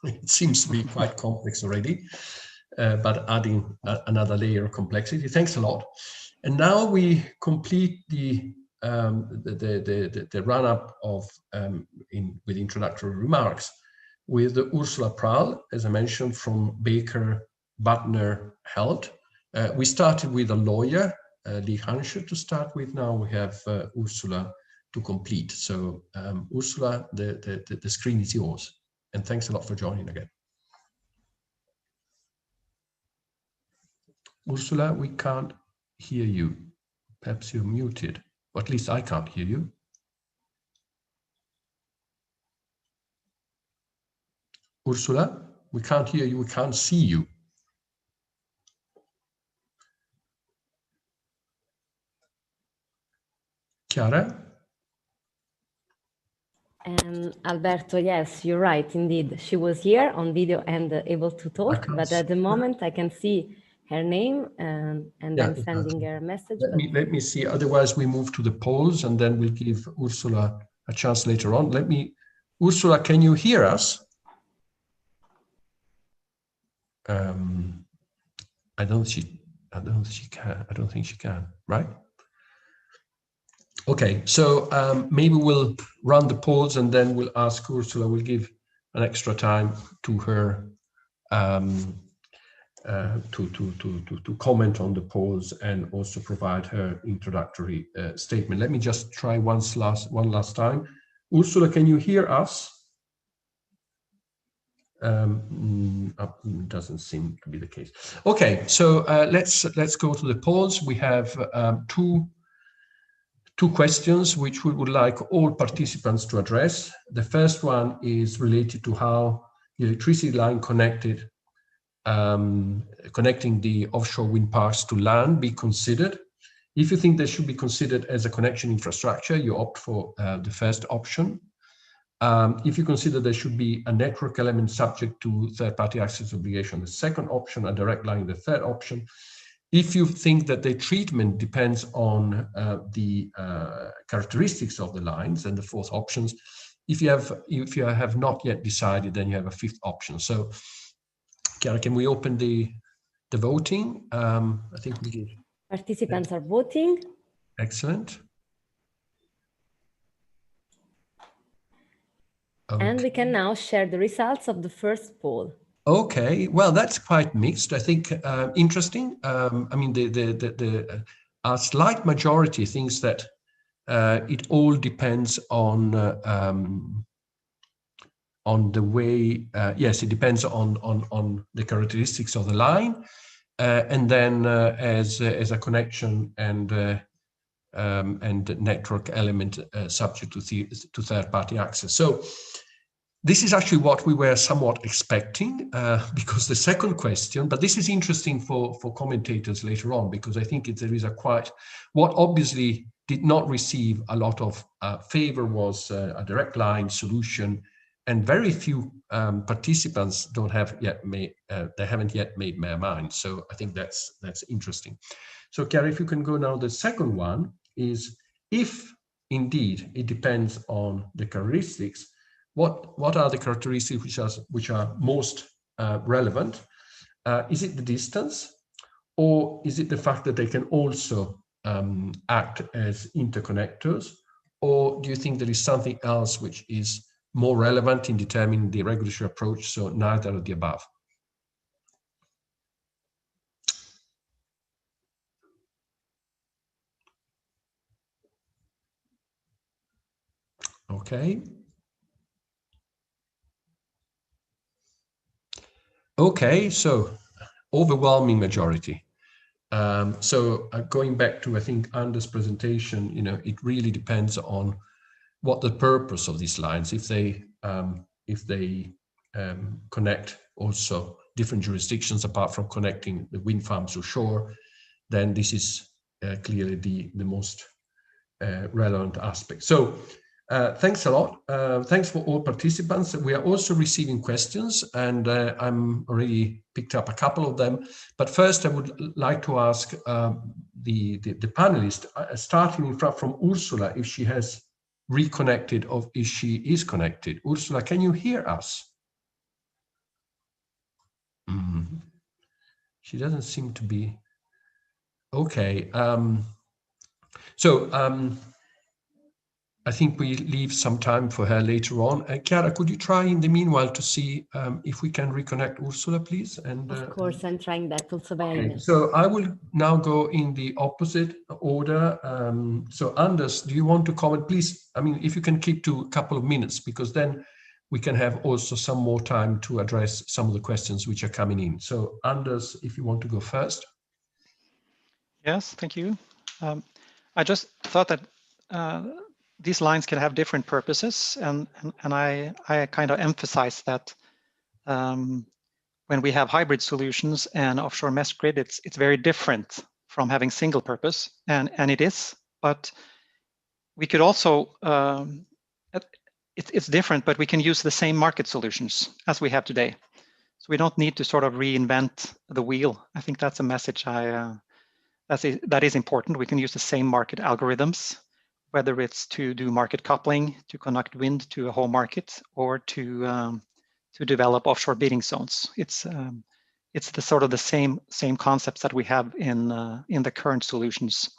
[SPEAKER 1] It seems to be quite complex already, but adding another layer of complexity. Thanks a lot. And now we complete the run-up of with introductory remarks with Ursula Prahl, as I mentioned, from Baker Butner Held. We started with a lawyer, Lee Hanscher, to start with. Now we have Ursula to complete. So Ursula, the screen is yours. And thanks a lot for joining again. Ursula, we can't hear you. Perhaps you're muted, or at least I can't hear you. Ursula, we can't hear you, we can't see you. Chiara?
[SPEAKER 2] Alberto, yes, you're right, indeed. She was here on video and able to talk, but at the moment I can see her name and I'm sending her a message.
[SPEAKER 1] Let me see, otherwise we move to the polls and then we'll give Ursula a chance later on. Ursula, can you hear us? I don't think she can, right? Okay, so maybe we'll run the polls and then we'll ask Ursula, we'll give an extra time to her to comment on the polls and also provide her introductory statement. Let me just try one last time. Ursula, can you hear us? Doesn't seem to be the case. Okay, so let's go to the polls. We have two questions which we would like all participants to address. The first one is related to how the electricity line connecting the offshore wind parks to land be considered. If you think they should be considered as a connection infrastructure, you opt for the first option. If you consider there should be a network element subject to third-party access obligation, the second option, a direct line, the third option. If you think that the treatment depends on the characteristics of the lines, and the fourth options. If you have not yet decided, then you have a fifth option. So, Chiara, can we open the voting? I think we did.
[SPEAKER 2] Participants are voting.
[SPEAKER 1] Excellent.
[SPEAKER 2] Okay. And we can now share the results of the first poll.
[SPEAKER 1] Okay, well, that's quite mixed. I think interesting. I mean, a slight majority thinks that it all depends on the way. Yes, it depends on the characteristics of the line, and then as a connection and network element subject to third-party access. So. This is actually what we were somewhat expecting, because the second question, but this is interesting for commentators later on, because I think there is what obviously did not receive a lot of favor was a direct line solution, and very few participants they haven't yet made their mind. So I think that's interesting. So Chiara, if you can go now, the second one is if indeed it depends on the characteristics. What are the characteristics which are most relevant? Is it the distance, or is it the fact that they can also act as interconnectors, or do you think there is something else which is more relevant in determining the regulatory approach, so neither of the above? Okay. Okay, so overwhelming majority. So going back to, I think, Anders' presentation, it really depends on what the purpose of these lines. If they connect also different jurisdictions apart from connecting the wind farms to shore, then this is clearly the most relevant aspect. So thanks a lot. Thanks for all participants. We are also receiving questions, and I'm already picked up a couple of them. But first, I would like to ask the panelist, starting from Ursula, if she has reconnected or if she is connected. Ursula, can you hear us? She doesn't seem to be. Okay. I think we leave some time for her later on. Chiara, could you try in the meanwhile to see if we can reconnect Ursula, please? And
[SPEAKER 2] of course, I'm trying that also by email.
[SPEAKER 1] So I will now go in the opposite order. So Anders, do you want to comment, please? I mean, if you can keep to a couple of minutes, because then we can have also some more time to address some of the questions which are coming in. So Anders, if you want to go first.
[SPEAKER 8] Yes, thank you. I just thought that these lines can have different purposes, and I kind of emphasize that when we have hybrid solutions and offshore mesh grid, it's very different from having single purpose, and it is. But we could also it's different, but we can use the same market solutions as we have today. So we don't need to sort of reinvent the wheel. I think that's a message that is important. We can use the same market algorithms, whether it's to do market coupling, to connect wind to a whole market, or to develop offshore bidding zones. It's the sort of the same concepts that we have in the current solutions.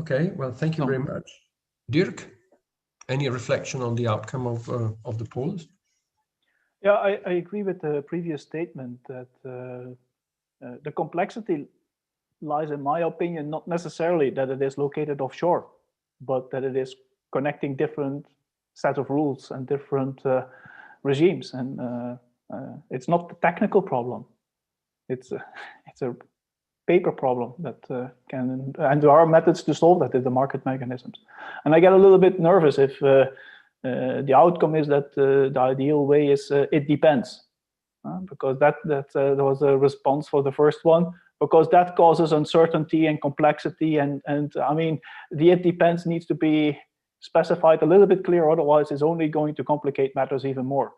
[SPEAKER 1] Okay, well, thank you very much. Dirk, any reflection on the outcome of the polls?
[SPEAKER 7] Yeah, I agree with the previous statement that the complexity lies, in my opinion, not necessarily that it is located offshore, but that it is connecting different sets of rules and different regimes. And it's not the technical problem. It's a paper problem that and there are methods to solve that in the market mechanisms. And I get a little bit nervous if the outcome is that the ideal way is it depends, because that was a response for the first one, because that causes uncertainty and complexity, and I mean the it depends needs to be specified a little bit clearer, otherwise it's only going to complicate matters even more.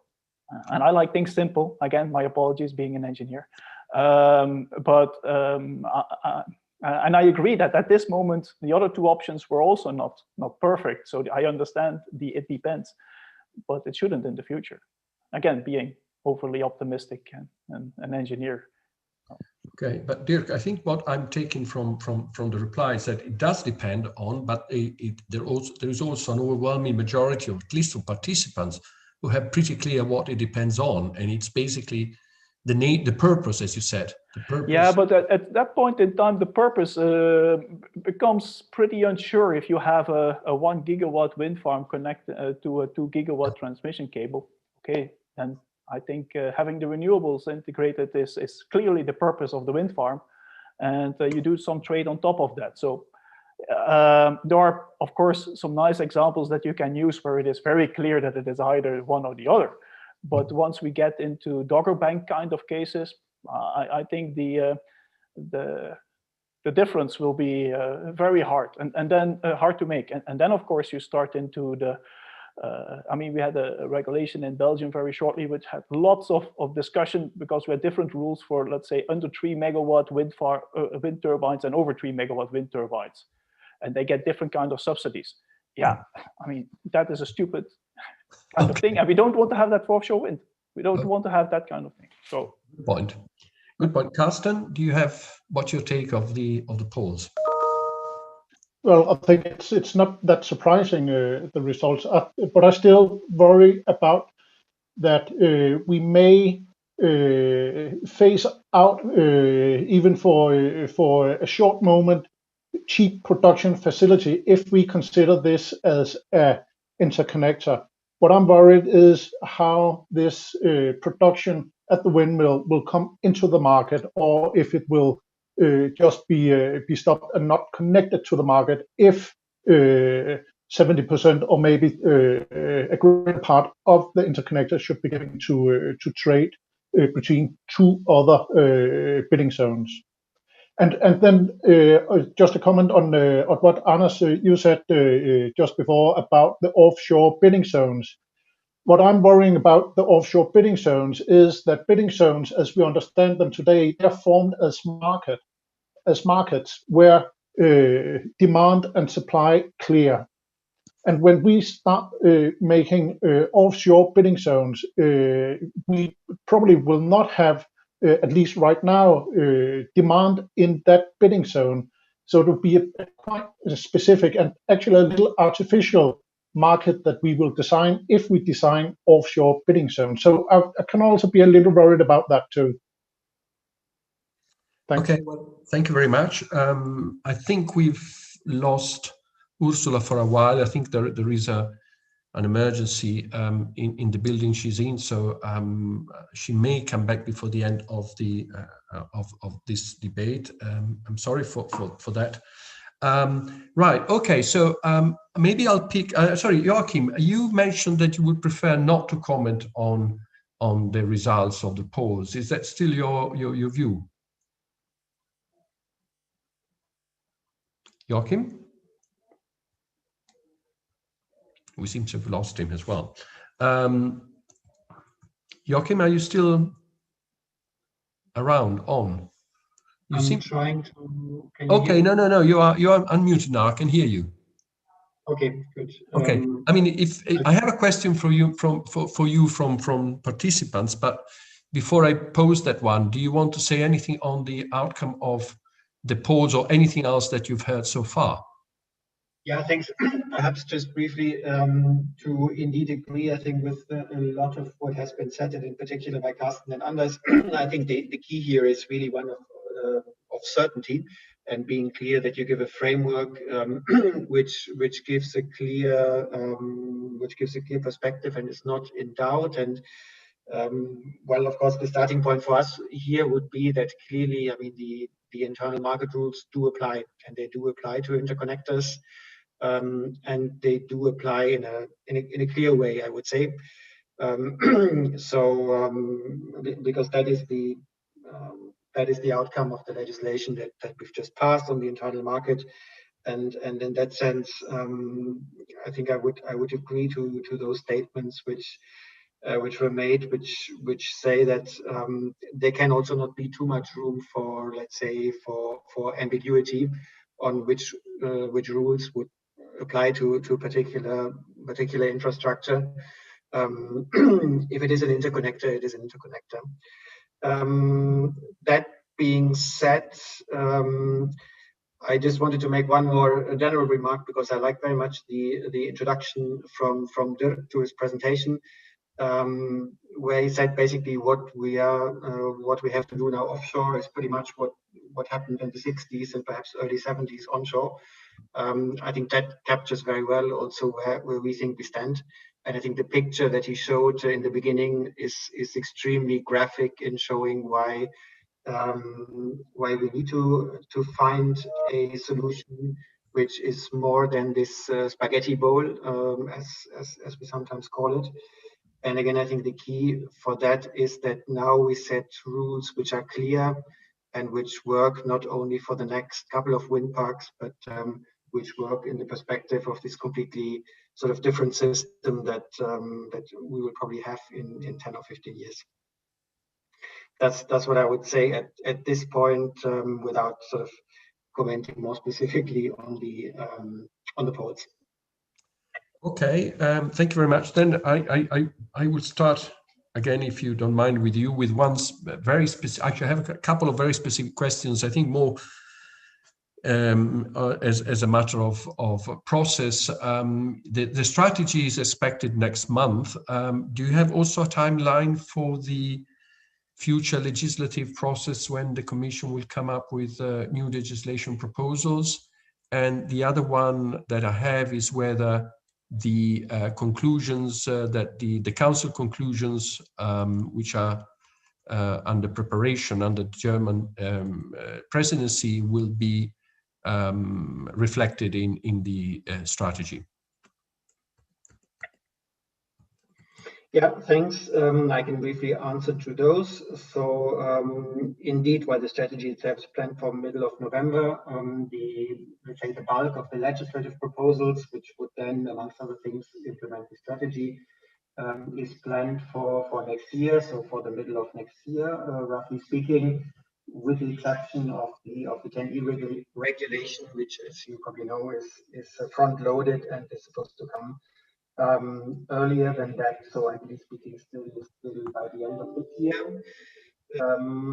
[SPEAKER 7] And I like things simple. Again, my apologies, being an engineer. And I agree that at this moment the other two options were also not perfect. So I understand the it depends, but it shouldn't in the future. Again, being overly optimistic and an engineer.
[SPEAKER 1] Okay, but Dirk, I think what I'm taking from the reply is that it does depend on, but there is also an overwhelming majority of at least of participants who have pretty clear what it depends on, and it's basically the purpose, as you said. The purpose.
[SPEAKER 7] Yeah, but at that point in time, the purpose becomes pretty unsure if you have a 1 gigawatt wind farm connected to a 2 gigawatt transmission cable. Okay, and I think having the renewables integrated is clearly the purpose of the wind farm, and you do some trade on top of that. So there are, of course, some nice examples that you can use where it is very clear that it is either one or the other. But once we get into Dogger Bank kind of cases, I think the difference will be very hard and then hard to make. And then, of course, you start into the I mean, we had a regulation in Belgium very shortly, which had lots of discussion because we had different rules for, let's say, under 3 megawatt wind turbines and over 3 megawatt wind turbines. And they get different kind of subsidies. Yeah, I mean, that is a stupid kind of thing. And we don't want to have that for offshore wind. We don't want to have that kind of thing. So
[SPEAKER 1] good point. Good point. Carsten, do you have, what's your take of the polls?
[SPEAKER 6] Well, I think it's not that surprising, the results, but I still worry about that we may phase out, even for a short moment, cheap production facility if we consider this as an interconnector. What I'm worried is how this production at the windmill will come into the market, or if it will just be stopped and not connected to the market if 70% or maybe a great part of the interconnector should be given to trade between two other bidding zones. And then just a comment on what Anders, you said just before about the offshore bidding zones. What I'm worrying about the offshore bidding zones is that bidding zones, as we understand them today, they're formed as markets where demand and supply clear. And when we start making offshore bidding zones, we probably will not have, at least right now, demand in that bidding zone. So it will be a quite specific and actually a little artificial market that we will design if we design offshore bidding zones. So I can also be a little worried about that too. Thanks.
[SPEAKER 1] Okay, well, thank you very much. I think we've lost Ursula for a while. I think there is an emergency in the building she's in, so she may come back before the end of the of this debate. I'm sorry for that. Right. Okay. So maybe I'll pick. Sorry, Joachim. You mentioned that you would prefer not to comment on the results of the polls. Is that still your view, Joachim? We seem to have lost him as well. Joachim, are you still around?
[SPEAKER 5] I'm trying to.
[SPEAKER 1] Okay, no. You are unmuted now. I can hear you.
[SPEAKER 5] Okay, good.
[SPEAKER 1] Okay. I mean, if I have a question for you from participants, but before I pose that one, do you want to say anything on the outcome of the polls or anything else that you've heard so far?
[SPEAKER 5] Yeah, thanks. Perhaps just briefly to indeed agree, I think, with a lot of what has been said, and in particular by Carsten and Anders. I think the key here is really one of certainty and being clear that you give a framework which gives a clear perspective and is not in doubt. And well, of course, the starting point for us here would be that clearly, I mean, the internal market rules do apply, and they do apply to interconnectors. And they do apply in a clear way, I would say. Because that is the outcome of the legislation that we've just passed on the internal market, and in that sense, I think I would agree to those statements which were made, which say that there can also not be too much room for, let's say, for ambiguity on which rules would apply to a particular infrastructure. If it is an interconnector, it is an interconnector. That being said, I just wanted to make one more general remark, because I like very much the introduction from Dirk to his presentation, where he said basically what we have to do now offshore is pretty much what happened in the 60s and perhaps early 70s onshore. I think that captures very well also where we think we stand. And I think the picture that he showed in the beginning is extremely graphic in showing why we need to find a solution which is more than this spaghetti bowl, as we sometimes call it. And again, I think the key for that is that now we set rules which are clear and which work not only for the next couple of wind parks, but which work in the perspective of this completely sort of different system that we will probably have in 10 or 15 years. That's what I would say at this point, without sort of commenting more specifically on the poles.
[SPEAKER 1] Okay, thank you very much. Then I will start again, if you don't mind, with you with one very specific. Actually, I have a couple of very specific questions. I think more as a matter of process. The strategy is expected next month. Do you have also a timeline for the future legislative process when the Commission will come up with new legislation proposals? And the other one that I have is whether the conclusions that the Council conclusions, which are under preparation under the German presidency, will be reflected in the strategy.
[SPEAKER 5] Yeah, thanks. I can briefly answer to those. So indeed, while the strategy itself is planned for middle of November, let's say the bulk of the legislative proposals, which would then, amongst other things, implement the strategy, is planned for next year. So for the middle of next year, roughly speaking, with the exception of the 10E regulation, which, as you probably know, is front-loaded and is supposed to come earlier than that, so ideally speaking, still by the end of this year.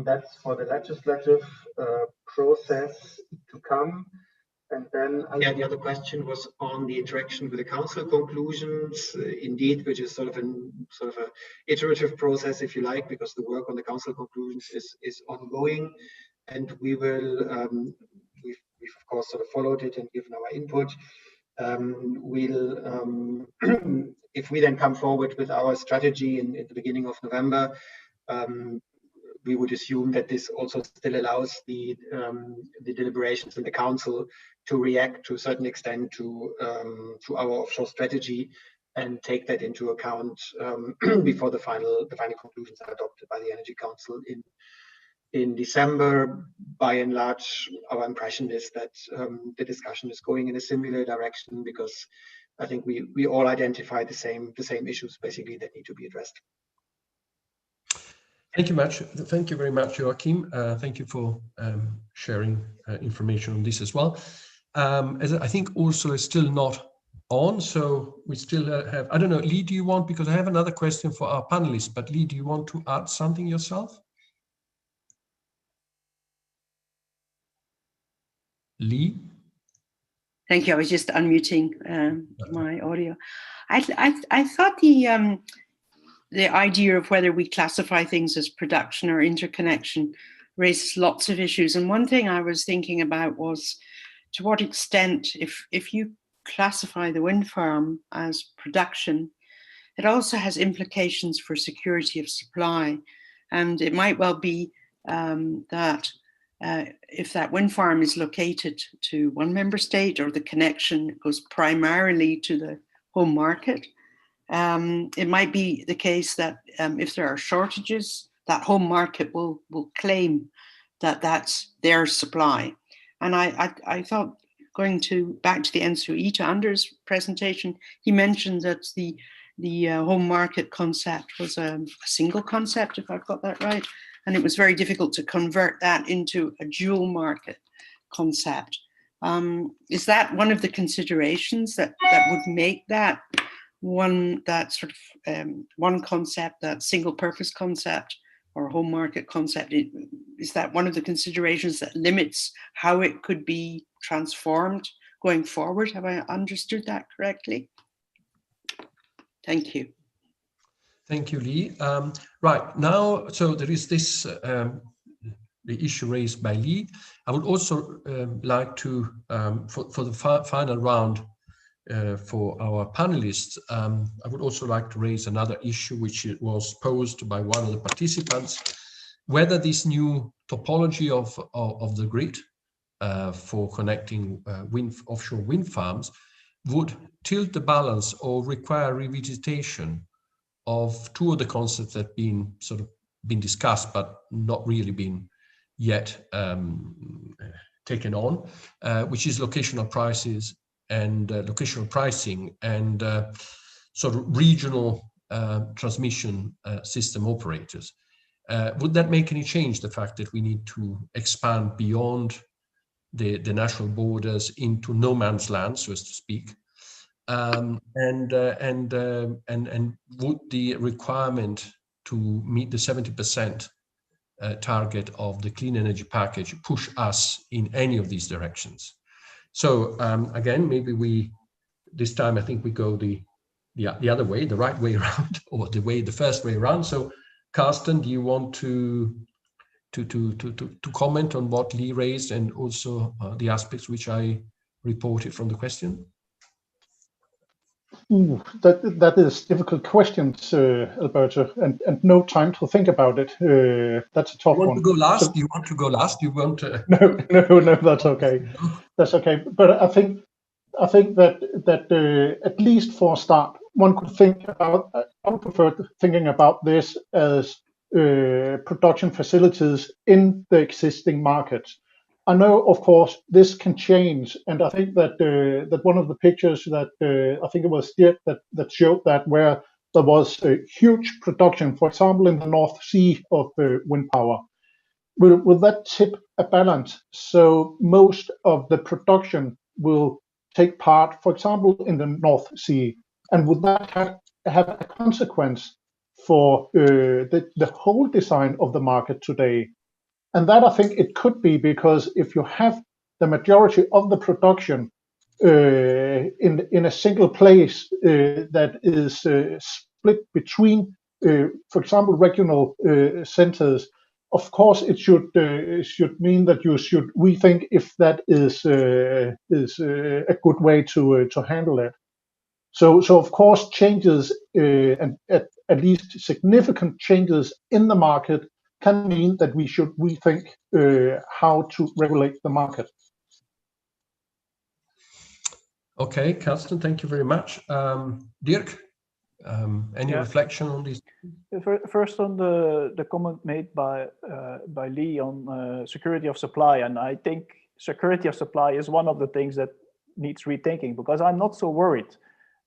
[SPEAKER 5] That's for the legislative process to come. And then the other question was on the interaction with the Council conclusions, indeed, which is sort of a iterative process, if you like, because the work on the Council conclusions is ongoing, and we will we've of course sort of followed it and given our input. If we then come forward with our strategy in the beginning of November, we would assume that this also still allows the deliberations in the Council to react to a certain extent to our offshore strategy and take that into account before the final conclusions are adopted by the Energy Council in December. By and large, our impression is that the discussion is going in a similar direction, because I think we all identify the same issues basically that need to be addressed.
[SPEAKER 1] Thank you much. Thank you very much, Joachim. Thank you for sharing information on this as well. As I think Ursula is still not on, so we still have, I don't know, Lee, do you want, because I have another question for our panelists, but Lee, do you want to add something yourself? Lee?
[SPEAKER 3] Thank you. I was just unmuting my audio. I thought the idea of whether we classify things as production or interconnection raises lots of issues. And one thing I was thinking about was, to what extent, if you classify the wind farm as production, it also has implications for security of supply. And it might well be that if that wind farm is located to one member state, or the connection goes primarily to the home market, it might be the case that if there are shortages, that home market will claim that that's their supply. And I thought, going back to the NCOE, to Anders' presentation, he mentioned that the home market concept was a single concept, if I've got that right, and it was very difficult to convert that into a dual market concept. Is that one of the considerations that would make that one concept, that single purpose concept or home market concept? Is that one of the considerations that limits how it could be transformed going forward? Have I understood that correctly? Thank you.
[SPEAKER 1] Thank you, Lee. Right now, so there is this the issue raised by Lee. I would also like to, for the final round for our panelists, I would also like to raise another issue which was posed by one of the participants, whether this new topology of the grid for connecting offshore wind farms would tilt the balance or require revisitation of two of the concepts that have been discussed but not really been yet taken on, which is locational prices and locational pricing and sort of regional transmission system operators. Would that make any change, the fact that we need to expand beyond the national borders into no man's land, so as to speak? And would the requirement to meet the 70% target of the clean energy package push us in any of these directions? So again, maybe this time I think we go the other way, the right way around, or the first way around. So Carsten, do you want to comment on what Lee raised and also the aspects which I reported from the question?
[SPEAKER 6] Ooh, that is difficult questions, Alberto, and no time to think about it. That's a tough one.
[SPEAKER 1] You want to go last? So, you want to go last? You want to?
[SPEAKER 6] No, that's okay. That's okay. But I think that at least for a start, one could think about. I would prefer thinking about this as production facilities in the existing markets. I know, of course, this can change, and I think that that one of the pictures that I think it was Dirk that showed that, where there was a huge production, for example, in the North Sea of wind power, will that tip a balance? So most of the production will take part, for example, in the North Sea, and would that have a consequence for the whole design of the market today? And that I think it could be, because if you have the majority of the production in a single place that is split between, for example, regional centers, of course it should mean that you should rethink if that is a good way to handle it. So of course changes and at least significant changes in the market can mean that we should rethink how to regulate the market.
[SPEAKER 1] Okay, Carsten, thank you very much. Dirk, any reflection on this?
[SPEAKER 7] First, on the comment made by Lee on security of supply, and I think security of supply is one of the things that needs rethinking, because I'm not so worried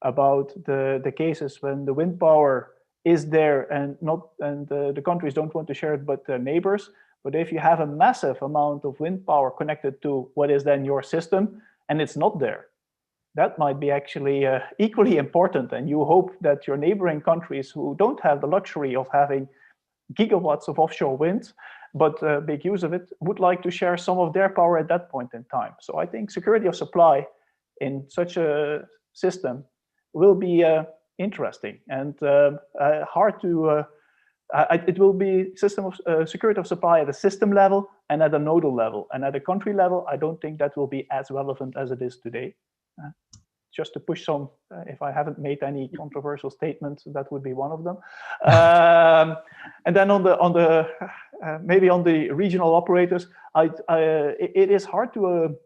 [SPEAKER 7] about the cases when the wind power is there and the countries don't want to share it but their neighbors. But if you have a massive amount of wind power connected to what is then your system and it's not there, that might be actually equally important. And you hope that your neighboring countries who don't have the luxury of having gigawatts of offshore wind but make use of it would like to share some of their power at that point in time. So I think security of supply in such a system will be interesting and hard to. It will be system of security of supply at a system level and at a nodal level, and at a country level. I don't think that will be as relevant as it is today. Just to push some, if I haven't made any controversial statements, that would be one of them. And then on the maybe on the regional operators, it is hard to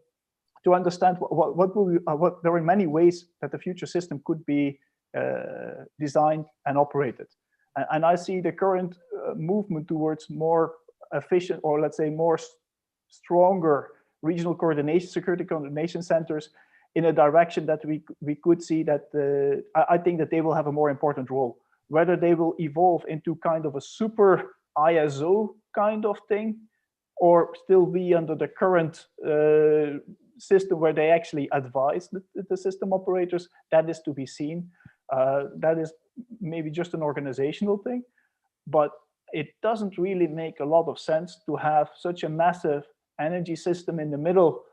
[SPEAKER 7] understand what there are many ways that the future system could be designed and operated. And I see the current movement towards more efficient, or let's say more stronger regional coordination, security coordination centers, in a direction that we could see that I think that they will have a more important role. Whether they will evolve into kind of a super ISO kind of thing, or still be under the current system where they actually advise the system operators, that is to be seen. That is maybe just an organizational thing, but it doesn't really make a lot of sense to have such a massive energy system in the middle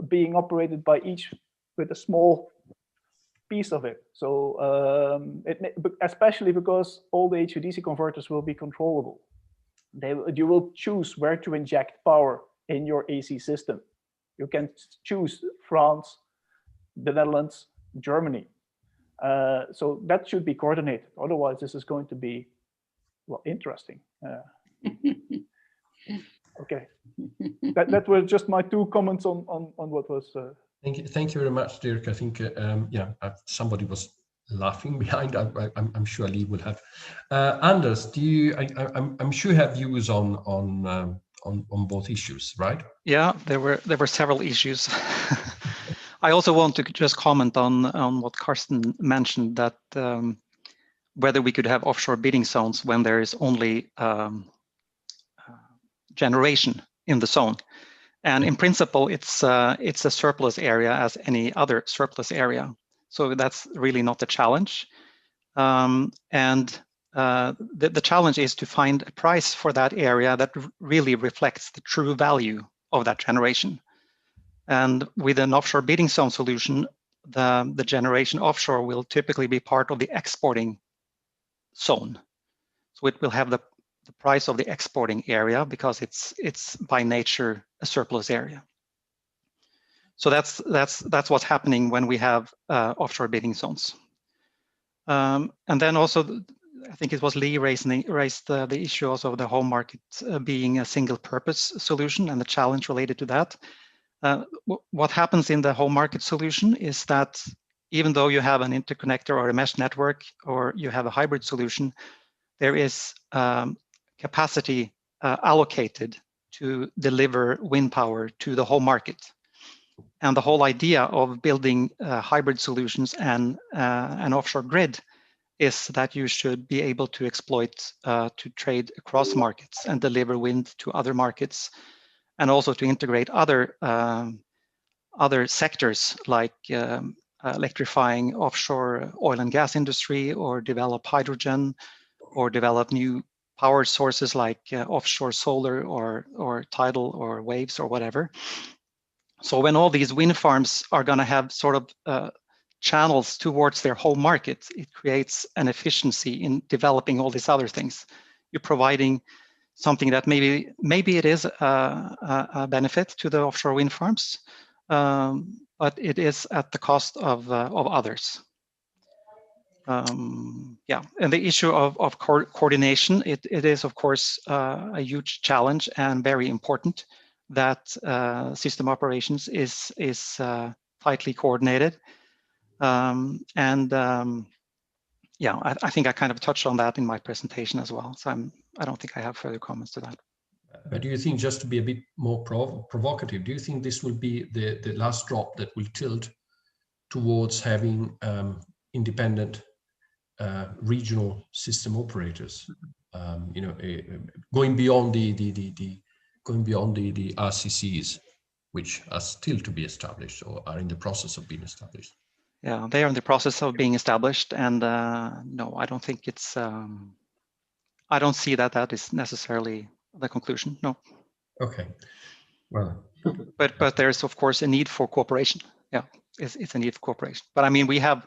[SPEAKER 7] being operated by each with a small piece of it. So especially because all the HVDC converters will be controllable. You will choose where to inject power in your AC system. You can choose France, the Netherlands, Germany. So that should be coordinated. Otherwise, this is going to be, well, interesting. Okay, that were just my 2 comments on what was.
[SPEAKER 1] Thank you very much, Dirk. I think somebody was laughing behind. I'm sure Lee will have. Anders, do you? I'm sure you have views on both issues, right?
[SPEAKER 8] Yeah, there were several issues. I also want to just comment on what Karsten mentioned, that whether we could have offshore bidding zones when there is only generation in the zone. And in principle, it's a surplus area as any other surplus area. So that's really not the challenge. The challenge is to find a price for that area that really reflects the true value of that generation. And with an offshore bidding zone solution, the generation offshore will typically be part of the exporting zone. So it will have the price of the exporting area because it's by nature a surplus area. So that's what's happening when we have offshore bidding zones. And then also, I think it was Lee raised the issue also of the home market being a single purpose solution and the challenge related to that. What happens in the home market solution is that even though you have an interconnector or a mesh network, or you have a hybrid solution, there is capacity allocated to deliver wind power to the whole market. And the whole idea of building hybrid solutions and an offshore grid is that you should be able to exploit to trade across markets and deliver wind to other markets, and also to integrate other sectors like electrifying offshore oil and gas industry, or develop hydrogen, or develop new power sources like offshore solar or tidal or waves or whatever. So when all these wind farms are going to have sort of channels towards their home market, it creates an efficiency in developing all these other things. You're providing something that maybe it is a benefit to the offshore wind farms, but it is at the cost of others. Yeah, and the issue of coordination, it is of course a huge challenge and very important that system operations is tightly coordinated. Yeah, I think I kind of touched on that in my presentation as well. So I don't think I have further comments to that.
[SPEAKER 1] But do you think, just to be a bit more provocative, do you think this will be the last drop that will tilt towards having independent regional system operators, going beyond the RCCs, which are still to be established or are in the process of being established?
[SPEAKER 8] Yeah, they are in the process of being established, and no, I don't think it's. I don't see that is necessarily the conclusion. No.
[SPEAKER 1] Okay. Well.
[SPEAKER 8] But there's of course a need for cooperation. Yeah. it's a need for cooperation. But I mean, we have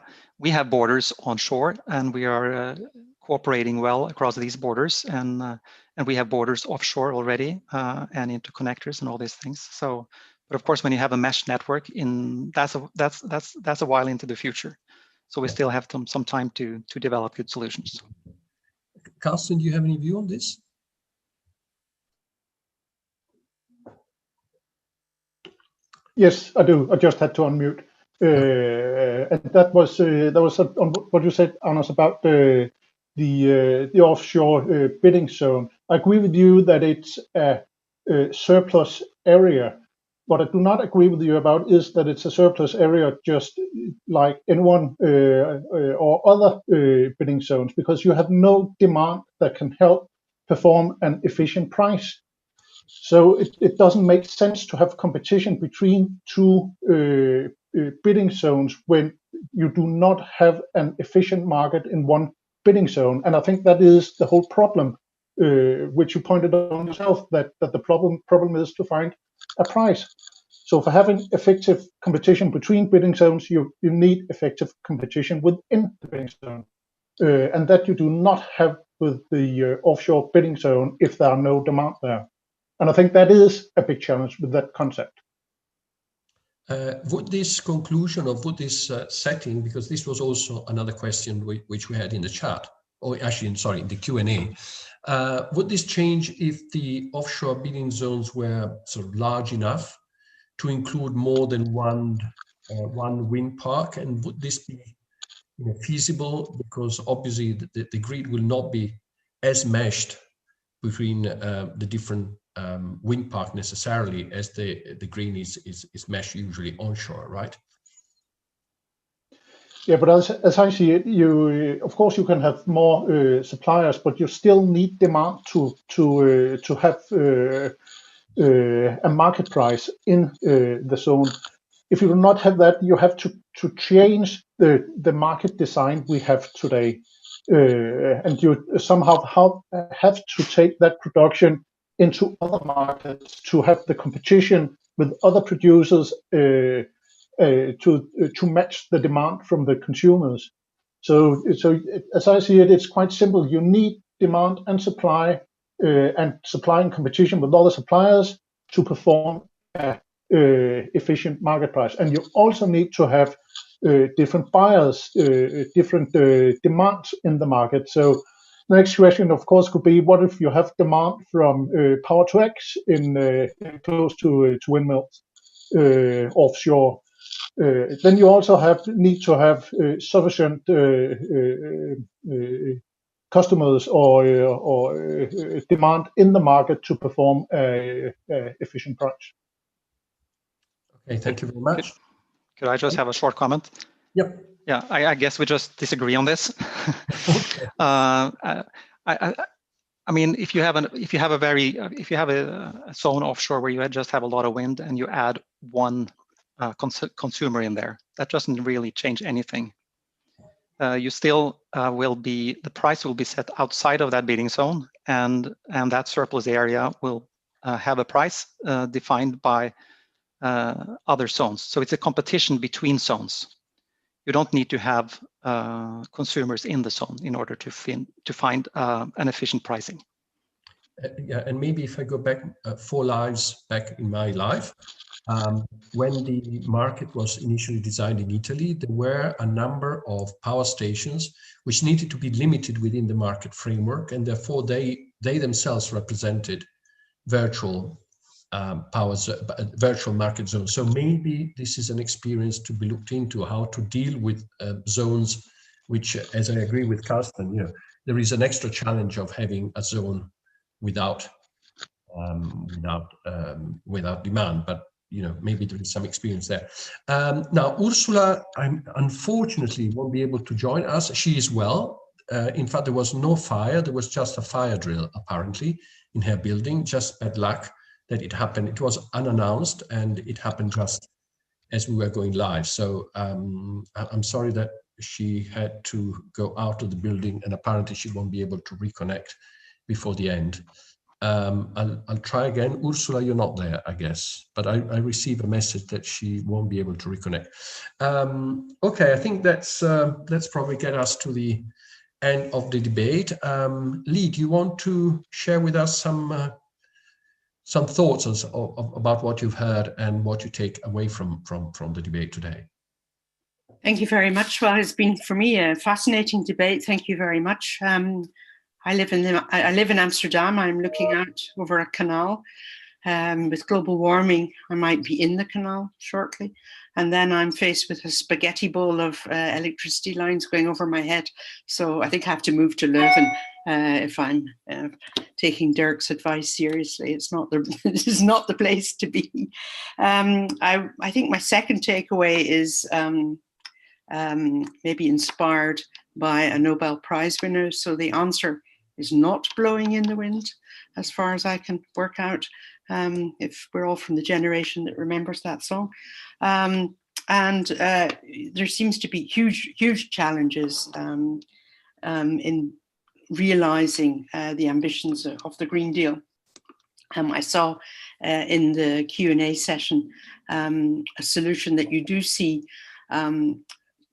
[SPEAKER 8] borders onshore, and we are cooperating well across these borders, and we have borders offshore already, and interconnectors and all these things. So, but of course, when you have a mesh network, that's a while into the future. So we still have some time to develop good solutions.
[SPEAKER 1] Carsten, do you have any view on this?
[SPEAKER 6] Yes, I do. I just had to unmute. And that was on what you said, Anders, about the offshore bidding zone. I agree with you that it's a surplus area. What I do not agree with you about is that it's a surplus area just like N1 or other bidding zones, because you have no demand that can help perform an efficient price. So it doesn't make sense to have competition between two bidding zones when you do not have an efficient market in one bidding zone. And I think that is the whole problem, which you pointed out yourself, that the problem is to find a price. So for having effective competition between bidding zones, you need effective competition within the bidding zone. And that you do not have with the offshore bidding zone if there are no demand there. And I think that is a big challenge with that concept.
[SPEAKER 1] Would this conclusion, or would this setting, because this was also another question which we had in the chat, or actually, sorry, in the Q&A, would this change if the offshore bidding zones were sort of large enough to include more than one wind park? And would this be feasible? Because obviously the grid will not be as meshed between the different wind park necessarily as the green is meshed usually onshore, right?
[SPEAKER 6] Yeah, but as I see it, you of course you can have more suppliers, but you still need demand to have a market price in the zone. If you do not have that, you have to change the market design we have today, and you somehow have to take that production into other markets to have the competition with other producers to match the demand from the consumers. So as I see it, it's quite simple. You need demand and supply, and supply and competition with other suppliers to perform a efficient market price. And you also need to have different buyers, different demands in the market. So the next question, of course, could be, what if you have demand from power to X in close to windmills offshore? Then you also need to have sufficient customers or demand in the market to perform a efficient price.
[SPEAKER 1] Okay, thank you very much.
[SPEAKER 8] Could I just have a short comment?
[SPEAKER 1] Yep.
[SPEAKER 8] Yeah, I guess we just disagree on this. I mean, if you have a zone offshore where you just have a lot of wind and you add one consumer in there, that doesn't really change anything. You still the price will be set outside of that bidding zone, and that surplus area will have a price defined by other zones. So it's a competition between zones. You don't need to have consumers in the zone in order to find an efficient pricing.
[SPEAKER 1] Yeah, and maybe if I go back 4 lives back in my life, when the market was initially designed in Italy, there were a number of power stations which needed to be limited within the market framework, and therefore they themselves represented virtual virtual market zones. So maybe this is an experience to be looked into, how to deal with zones which, as I agree with Carsten, there is an extra challenge of having a zone without demand, but maybe there is some experience there. Now Ursula, unfortunately won't be able to join us. She is well. In fact, there was no fire. There was just a fire drill apparently in her building. Just bad luck that it happened. It was unannounced and it happened just as we were going live. So I'm sorry that she had to go out of the building, and apparently she won't be able to reconnect before the end. I'll try again. Ursula, you're not there, I guess, but I received a message that she won't be able to reconnect. Okay, I think that's probably get us to the end of the debate. Lee, do you want to share with us some thoughts about what you've heard and what you take away from the debate today?
[SPEAKER 3] Thank you very much. Well, it's been for me a fascinating debate. Thank you very much. I live in Amsterdam. I'm looking out over a canal. With global warming, I might be in the canal shortly. And then I'm faced with a spaghetti bowl of electricity lines going over my head. So I think I have to move to Leuven if I'm taking Dirk's advice seriously. This is not the place to be. I think my second takeaway is maybe inspired by a Nobel Prize winner. So the answer is not blowing in the wind, as far as I can work out, if we're all from the generation that remembers that song. And there seems to be huge challenges in realizing the ambitions of the Green Deal. I saw in the Q&A session a solution that you do see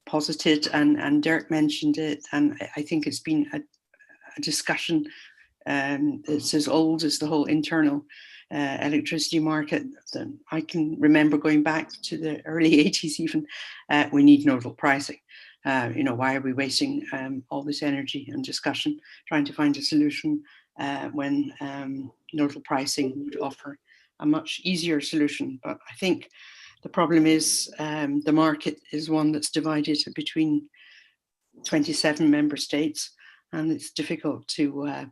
[SPEAKER 3] posited, and Dirk mentioned it, and I think it's been a discussion that's as old as the whole internal electricity market. I can remember going back to the early 80s even. We need nodal pricing. Why are we wasting all this energy and discussion trying to find a solution when nodal pricing would offer a much easier solution? But I think the problem is the market is one that's divided between 27 member states, and it's difficult to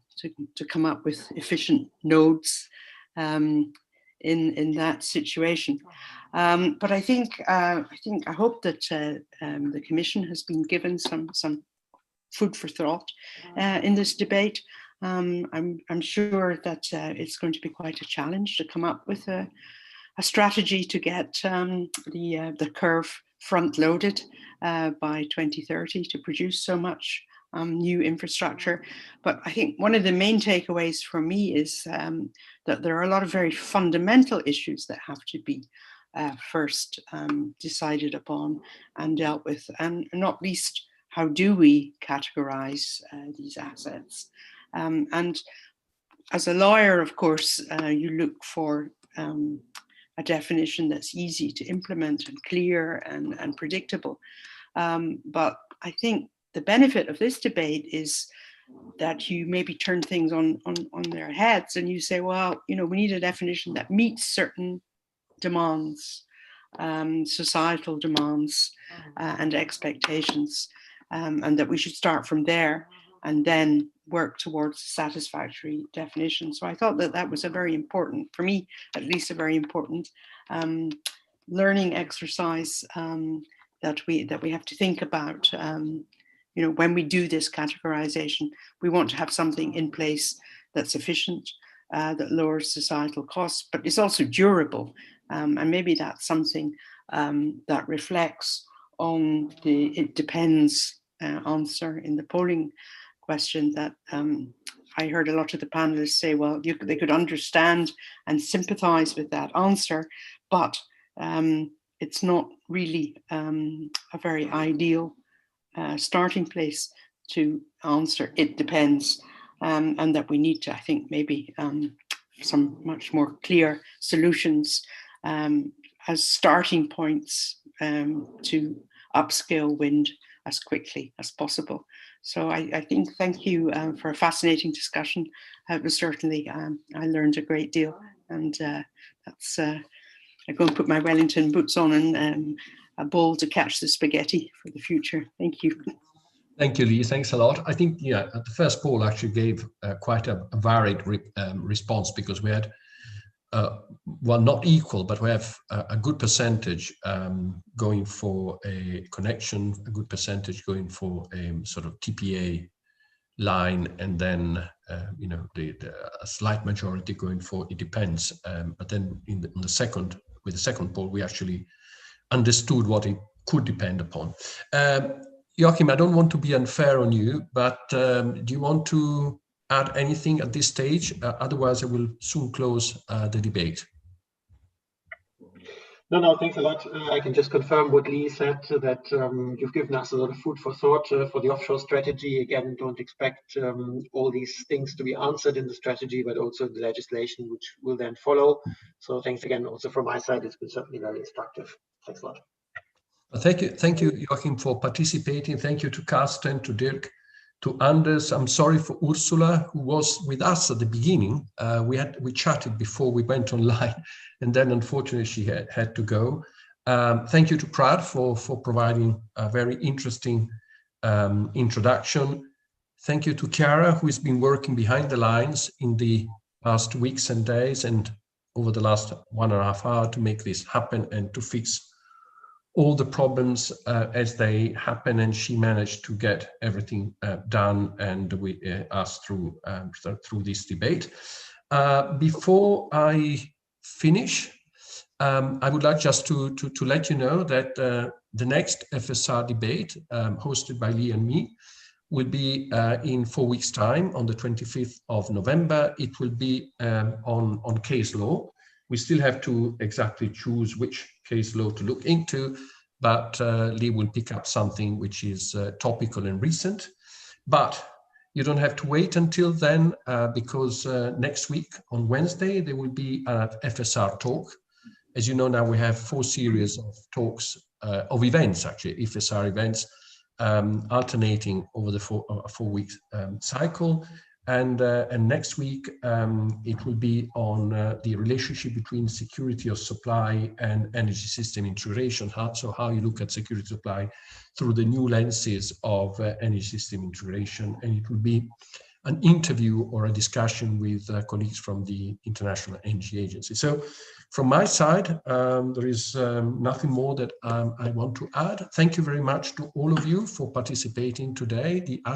[SPEAKER 3] come up with efficient nodes in that situation. But I hope that the Commission has been given some food for thought in this debate. I'm sure that it's going to be quite a challenge to come up with a strategy to get the curve front loaded by 2030 to produce so much new infrastructure. But I think one of the main takeaways for me is that there are a lot of very fundamental issues that have to be first decided upon and dealt with, and not least, how do we categorize these assets? And as a lawyer, of course, you look for a definition that's easy to implement and clear and predictable. But I think the benefit of this debate is that you maybe turn things on their heads and you say, well, we need a definition that meets certain demands, societal demands and expectations, and that we should start from there and then work towards a satisfactory definition. So I thought that was a very important, for me at least, a very important learning exercise that we have to think about. When we do this categorization, we want to have something in place that's efficient, that lowers societal costs, but is also durable. And maybe that's something that reflects on the "it depends" answer in the polling question that I heard a lot of the panelists say, well, they could understand and sympathize with that answer, but it's not really a very ideal starting place to answer "it depends," and that we need to, I think, maybe some much more clear solutions as starting points to upscale wind as quickly as possible. So I think, thank you for a fascinating discussion. It was certainly, I learned a great deal, and that's, I'm going to put my Wellington boots on and a bowl to catch the spaghetti for the future. Thank you.
[SPEAKER 1] Thank you, Lee. Thanks a lot. I think, the first poll actually gave quite a varied response, because we had, well, not equal, but we have a good percentage going for a connection, a good percentage going for a sort of TPA line, and then, a slight majority going for "it depends." But then with the second poll, we actually understood what it could depend upon. Joachim, I don't want to be unfair on you, but do you want to add anything at this stage? Otherwise, I will soon close the debate.
[SPEAKER 5] No, thanks a lot. I can just confirm what Lee said, that you've given us a lot of food for thought for the offshore strategy. Again, don't expect all these things to be answered in the strategy, but also the legislation which will then follow. So thanks again also from my side. It's been certainly very instructive. Thanks a lot.
[SPEAKER 1] Thank you, Joachim, for participating. Thank you to Carsten, to Dirk, to Anders. I'm sorry for Ursula, who was with us at the beginning. We chatted before we went online, and then unfortunately she had to go. Thank you to Prad for providing a very interesting introduction. Thank you to Chiara, who has been working behind the lines in the past weeks and days and over the last 1.5 hours to make this happen and to fix all the problems as they happen, and she managed to get everything done and us through this debate. Before I finish, I would like just to let you know that the next FSR debate hosted by Lee and me will be in 4 weeks' time on the 25th of November. It will be on case law. We still have to exactly choose which case law to look into, but Lee will pick up something which is topical and recent. But you don't have to wait until then, because next week on Wednesday, there will be an FSR talk. As you know, now we have 4 series of talks, of events, actually, FSR events, alternating over the 4-week cycle. And next week, it will be on the relationship between security of supply and energy system integration. So how you look at security supply through the new lenses of energy system integration. And it will be an interview or a discussion with colleagues from the International Energy Agency. So from my side, there is nothing more that I want to add. Thank you very much to all of you for participating today. The